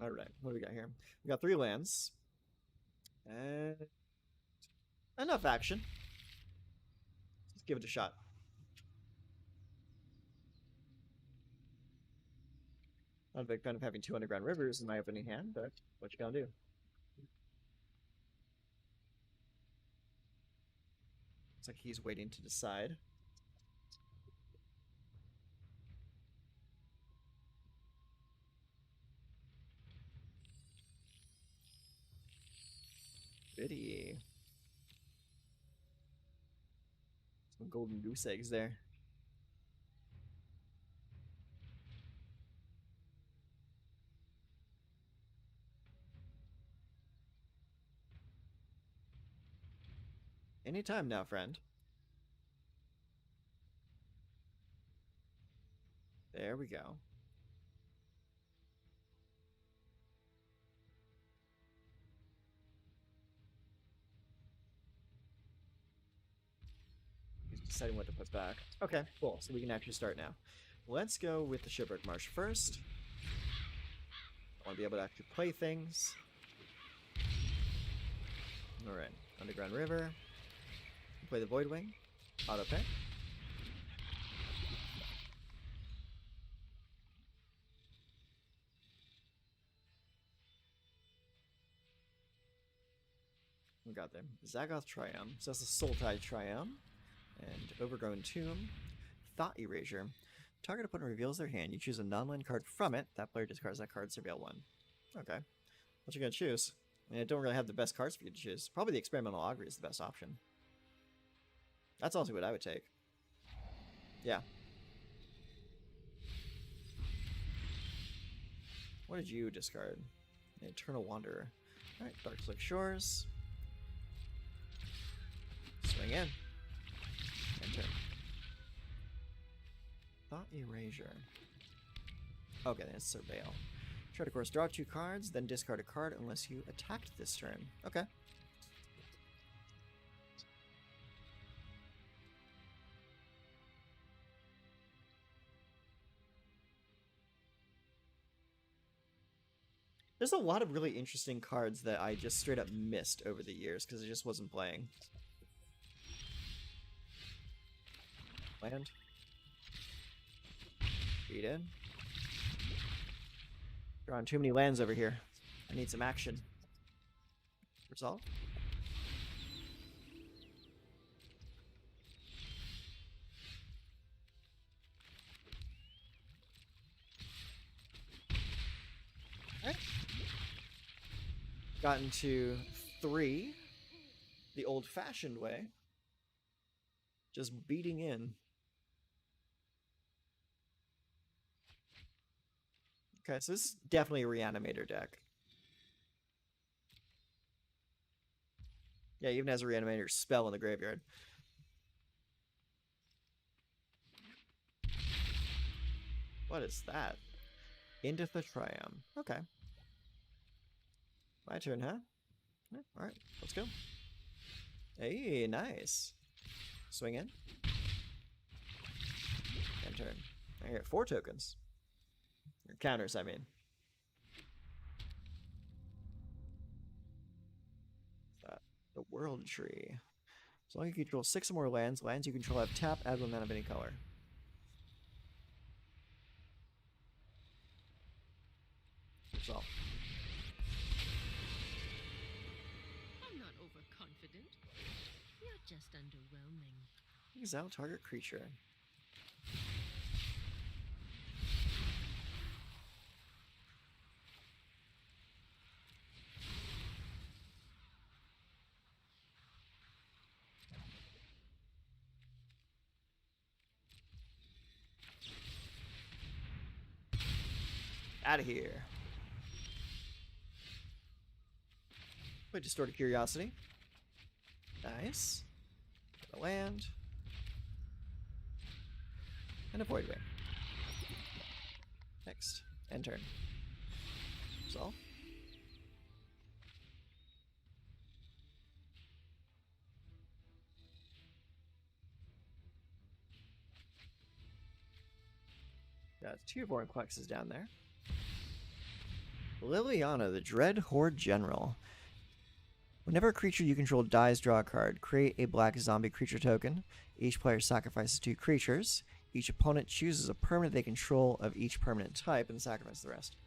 Alright, what do we got here? We got 3 lands. And enough action. Let's give it a shot. Not a big fan of having 2 underground rivers in my opening hand, but what you gonna do? Looks like he's waiting to decide. Goody. Some golden goose eggs there. Anytime now, friend. There we go. He's deciding what to put back. Okay, cool. So we can actually start now. Let's go with the Shipwreck Marsh first. I want to be able to actually play things. Alright, Underground River. Play the Voidwing. Auto pay. We got them. Zagoth Triumph. So that's the Sultai Triumph. And Overgrown Tomb. Thought Erasure. Target opponent reveals their hand. You choose a non-land card from it. That player discards that card. Surveil 1. Okay. What you gonna choose? I mean, I don't really have the best cards for you to choose. Probably the Experimental Augury is the best option. That's also what I would take. Yeah. What did you discard? An Eternal Wanderer. Alright, Darkslick Shores. Swing in. Enter. Thought Erasure. Okay, then it's Surveil. Try to, of course, draw 2 cards, then discard a card unless you attacked this turn. Okay. There's a lot of really interesting cards that I just straight up missed over the years because I just wasn't playing. Land. Feed in. Drawing too many lands over here. I need some action. Resolve. Alright. Gotten to 3 the old-fashioned way. Just beating in. Okay, so this is definitely a Reanimator deck. Yeah, even has a Reanimator spell in the graveyard. What is that? Into the Triumph. Okay. My turn, huh? Yeah, alright, let's go. Hey, nice. Swing in. End turn. I get 4 tokens. Or counters, I mean. The World Tree. As long as you control 6 or more lands, lands you control have tap, add 1 mana of any color. So. I'm not overconfident. You're just underwhelming. Exile target creature. Out of here. Play Distorted Curiosity. Nice. A land. And a Voidwing. Next. End turn. Resolve. Got 2 Void Plexes down there. Liliana, the Dread Horde General. Whenever a creature you control dies, draw a card. Create a black zombie creature token. Each player sacrifices 2 creatures. Each opponent chooses a permanent they control of each permanent type and sacrifices the rest.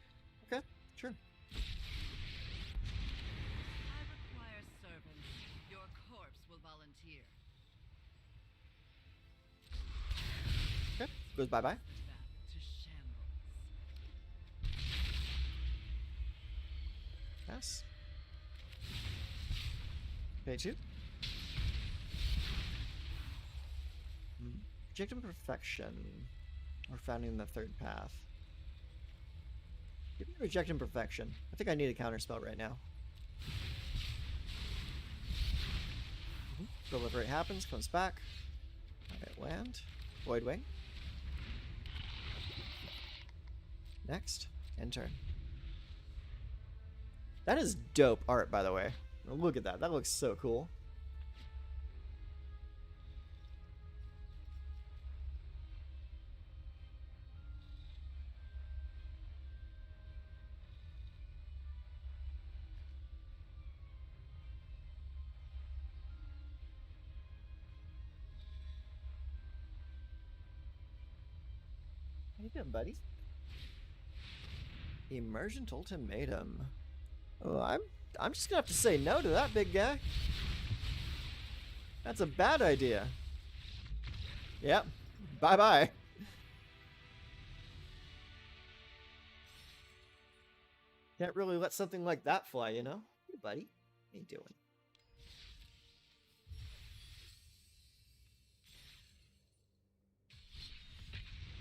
Okay, sure. I require servants. Your corpse will volunteer. Okay, goes bye-bye. Back to shambles. Pass. Pay 2. Reject Imperfection. Or Founding the Third Path. Give me Reject Imperfection. I think I need a counterspell right now. Deliberate happens, comes back. Alright, land. Voidwing. Next. End turn. That is dope art, by the way. Look at that. That looks so cool. you doing, buddy? Emergent Ultimatum. Oh, I'm just gonna have to say no to that, big guy. That's a bad idea. Yep. Bye-bye. Can't really let something like that fly, you know? Hey, buddy. How you doing?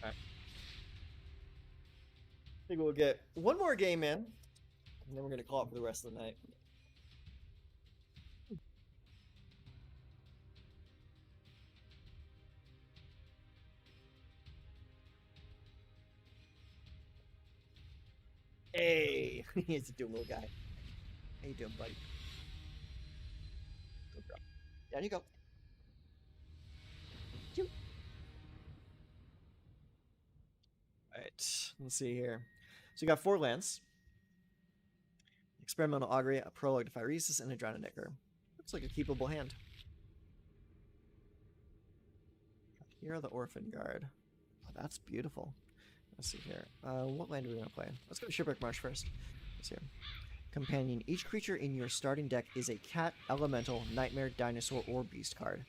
Alright. I think we'll get one more game in, and then we're gonna call it for the rest of the night. Hey, he's a doing little guy. How you doing, buddy? Good girl. Down you go. Alright, let's see here. So you got 4 lands. Experimental Augury, a Prologue to Phyresis, and a Drowning-Nicker. Looks like a keepable hand. Here are the Orphan Guard. Oh, that's beautiful. Let's see here. What land do we want to play? Let's go Shipwreck Marsh first. Let's see here. Companion. Each creature in your starting deck is a cat, elemental, nightmare, dinosaur, or beast card.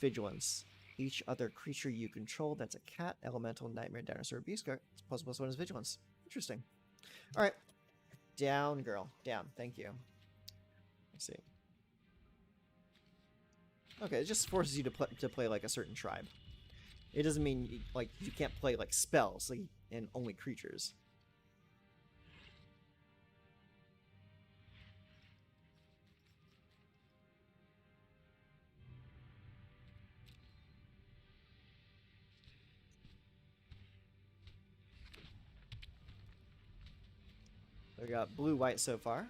Vigilance. Each other creature you control that's a cat, elemental, nightmare, dinosaur, or beast card. It's +1 is vigilance. Interesting. Alright. Down, girl. Down. Thank you. Let's see. Okay, it just forces you to play like a certain tribe. It doesn't mean like you can't play like spells like, and only creatures. We got blue-white so far.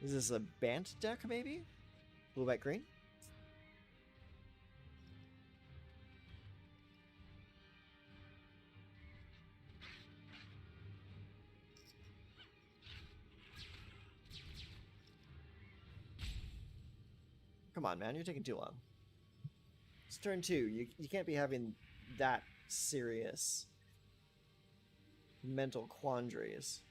Is this a Bant deck, maybe? Blue-white-green? Come on, man. You're taking too long. It's turn 2. You can't be having that serious mental quandaries.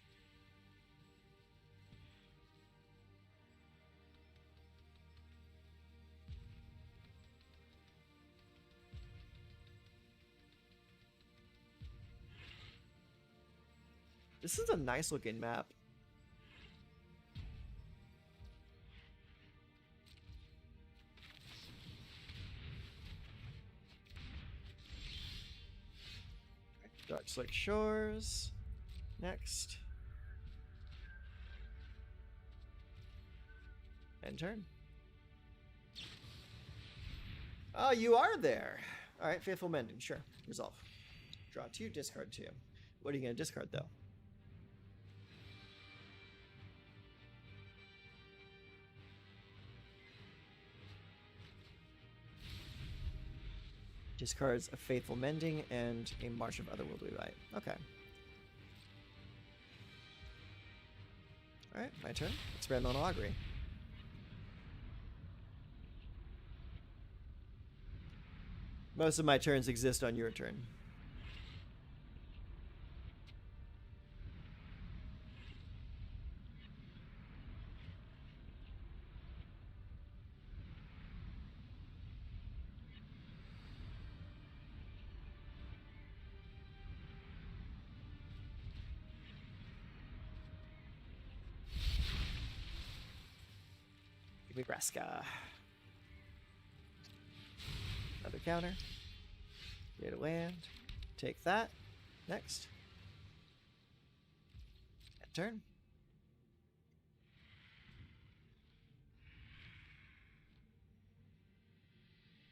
This is a nice looking map. Darkslick Shores. Next. End turn. Oh, you are there. Alright, Faithful Mending. Sure. Resolve. Draw 2, discard 2. What are you going to discard, though? Discards a Faithful Mending and a March of Otherworldly Light. Okay. Alright, my turn. Experimental Augury. Most of my turns exist on your turn. Nebraska. Another counter. Create a land. Take that. Next. End turn.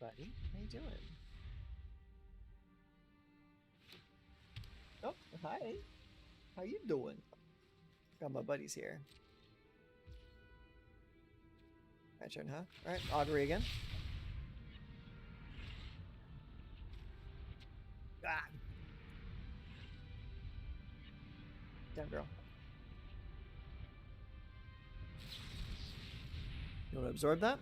Buddy, how you doing? Oh, hi. How you doing? Got my buddies here. My turn, huh? Alright, Augury again. Ah! Down, girl. You want to absorb that?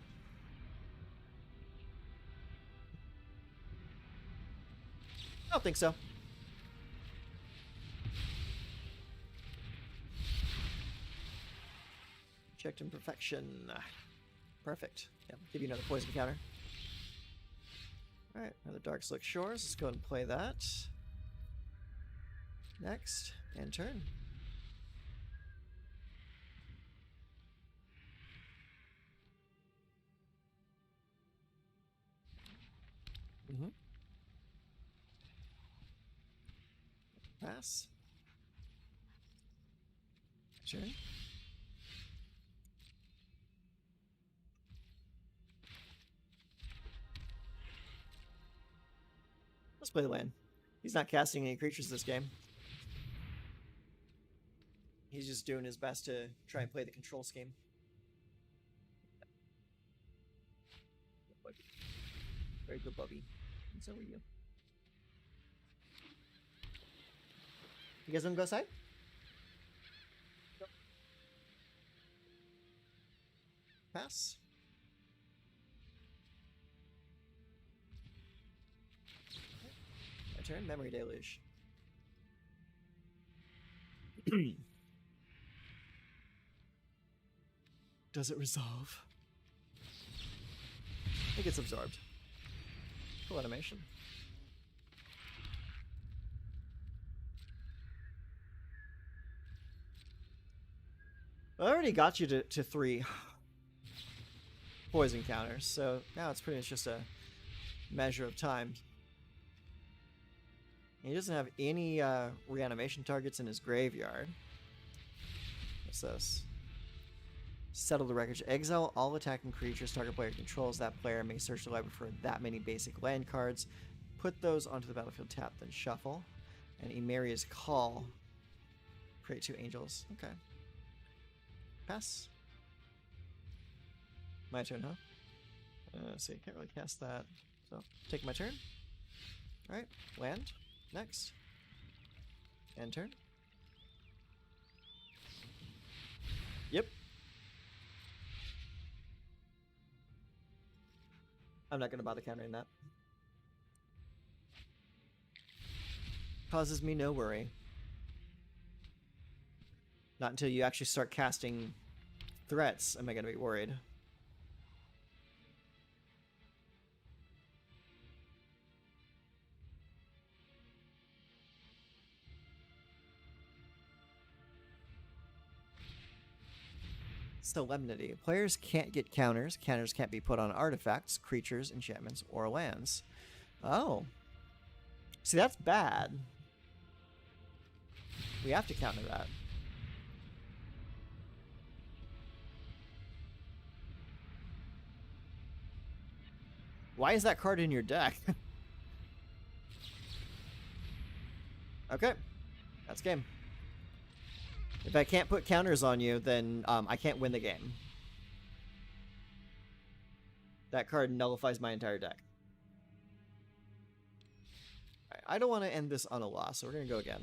don't think so. Checked imperfection. Perfect. Yeah, give you another poison counter. Alright, another Dark Slick Shores. Let's go ahead and play that. Next, and turn. Pass. Turn. Let's play the land. He's not casting any creatures this game. He's just doing his best to try and play the control scheme. Very good, Bubby. And so are you. You guys want to go outside? Yep. Pass. My turn. Memory Deluge. Does it resolve? It gets absorbed. Cool animation. I already got you to 3 poison counters, so now it's pretty much just a measure of time. He doesn't have any reanimation targets in his graveyard. What's this? Settle the wreckage. Exile all attacking creatures target player controls. That player may search the library for that many basic land cards. Put those onto the battlefield, tap, then shuffle. And Emeria's Call. Create 2 angels. Okay. Pass. My turn, huh? Let's see, can't really cast that. So, take my turn. Alright, land. Next. End turn. Yep. I'm not going to bother countering that. Causes me no worry. Not until you actually start casting threats am I going to be worried. Solemnity. Players can't get counters. Counters can't be put on artifacts, creatures, enchantments, or lands. Oh. See, that's bad. We have to counter that. Why is that card in your deck? Okay. That's game. If I can't put counters on you, then I can't win the game. That card nullifies my entire deck. Right, I don't want to end this on a loss, so we're going to go again.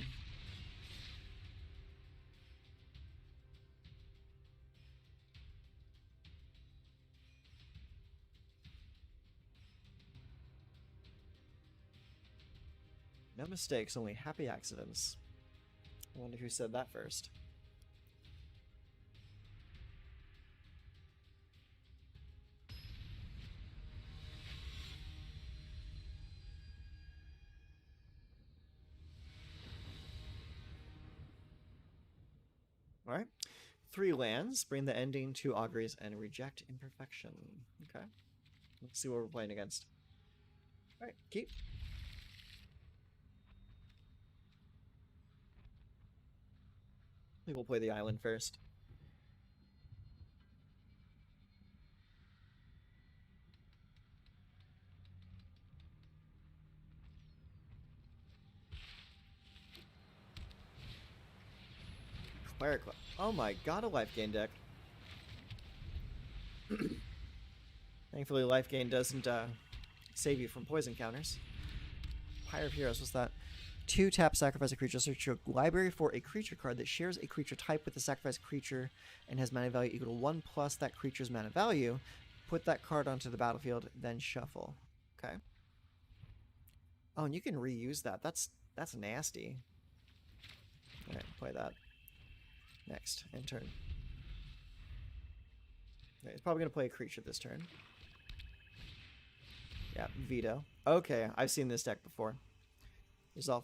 No mistakes, only happy accidents. I wonder who said that first. All right. 3 lands. Bring the ending to Auguries and reject imperfection. Okay. Let's see what we're playing against. All right. Keep. Maybe we'll play the island first. Cleric. Oh my god, a life gain deck. Thankfully, life gain doesn't save you from poison counters. Pyre of Heroes, what's that? 2 tap, sacrifice a creature. Search your library for a creature card that shares a creature type with the sacrificed creature and has mana value equal to 1 plus that creature's mana value. Put that card onto the battlefield, then shuffle. Okay. Oh, and you can reuse that. That's nasty. All right, play that. Next, end turn. Okay, he's probably gonna play a creature this turn. Yeah, veto. Okay, I've seen this deck before. Resolve.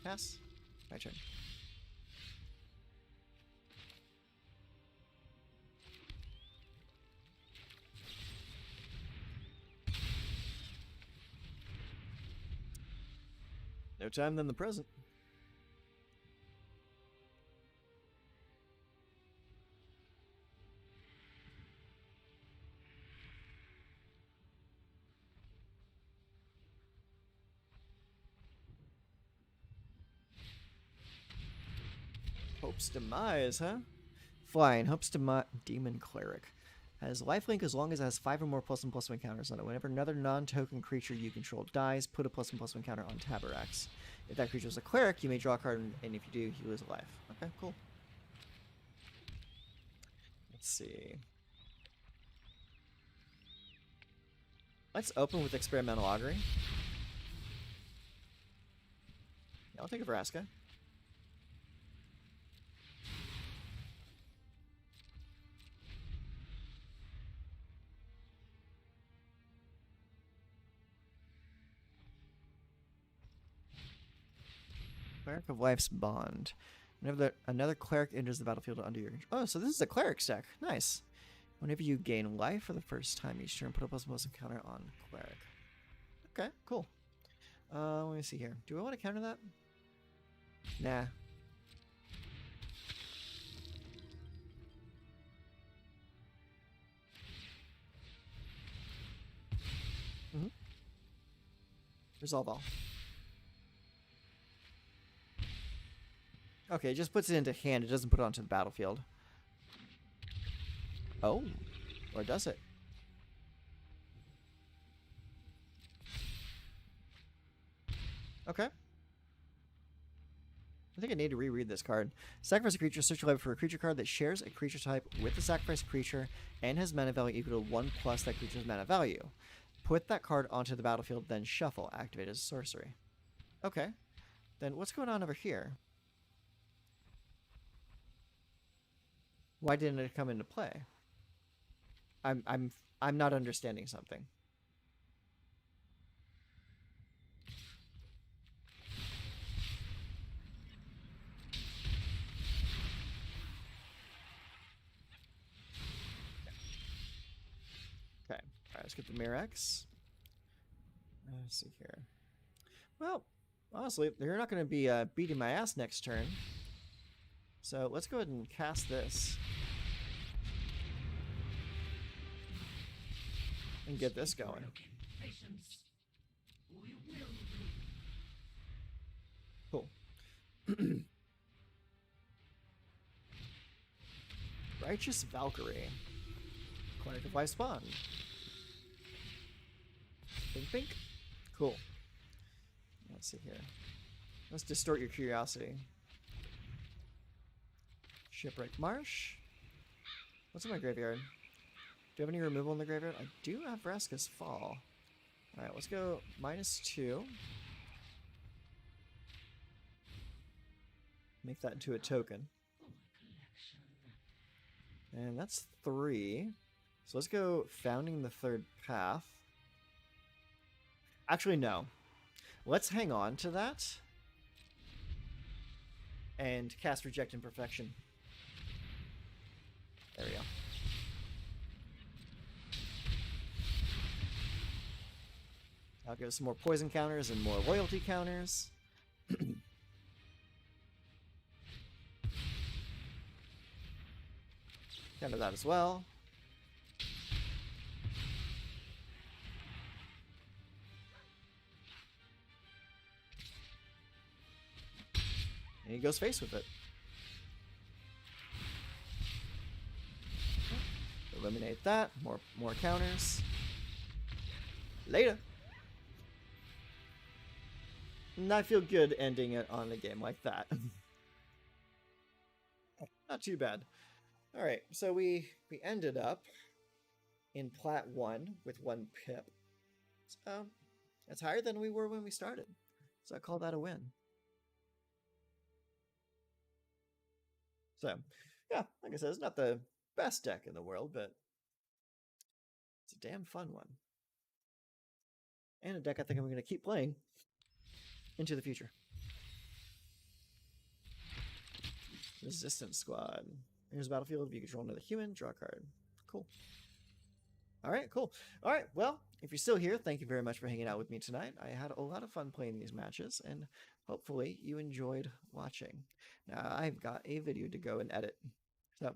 Pass. My turn. No time than the present. Hope's Demise, huh? Flying. Hope's Demon Cleric. Has lifelink as long as it has 5 or more +1/+1 counters on it. Whenever another non-token creature you control dies, put a +1/+1 counter on Tabarax. If that creature is a cleric, you may draw a card, and if you do, you lose a life. Okay, cool. Let's see. Let's open with Experimental Augury. Yeah, I'll take a Vraska. Cleric of Life's Bond. Whenever another cleric enters the battlefield under your control. Oh, so this is a cleric deck. Nice. Whenever you gain life for the first time each turn, put a +1/+1 counter on cleric. Okay, cool. Let me see here. Do I want to counter that? Nah. Resolve all. Okay, it just puts it into hand. It doesn't put it onto the battlefield. Oh. Or does it? Okay. I think I need to reread this card. Sacrifice a creature, search your library for a creature card that shares a creature type with the sacrificed creature and has mana value equal to 1+ that creature's mana value. Put that card onto the battlefield, then shuffle. Activate as a sorcery. Okay. Then what's going on over here? Why didn't it come into play? I'm not understanding something. Okay. Alright, let's get the Mirex. Let's see here. Well, honestly, you're not going to be beating my ass next turn. So let's go ahead and cast this. And get this going. Patience. We will Cool. Righteous Valkyrie. Cleric of Life Spawn. Pink pink. Cool. Let's see here. Let's distort your curiosity. Shipwreck Marsh. What's in my graveyard? Do you have any removal in the graveyard? I do have Vraska's Fall. Alright, let's go -2. Make that into a token. And that's 3. So let's go Founding the Third Path. Actually, no. Let's hang on to that. And cast Reject Imperfection. There we go. I'll give some more poison counters and more loyalty counters. Counter that as well. And he goes face with it. Eliminate that. More counters. Later. And I feel good ending it on a game like that. Not too bad. Alright, so we ended up in Plat 1 with 1 pip. So, It's higher than we were when we started. So I call that a win. So, yeah, like I said, it's not the best deck in the world, but it's a damn fun one. And a deck I think I'm going to keep playing into the future. Resistance Squad. Here's a battlefield. If you control another human, draw a card. Cool. All right, cool. All right, well, if you're still here, thank you very much for hanging out with me tonight. I had a lot of fun playing these matches, and hopefully you enjoyed watching. Now, I've got a video to go and edit. So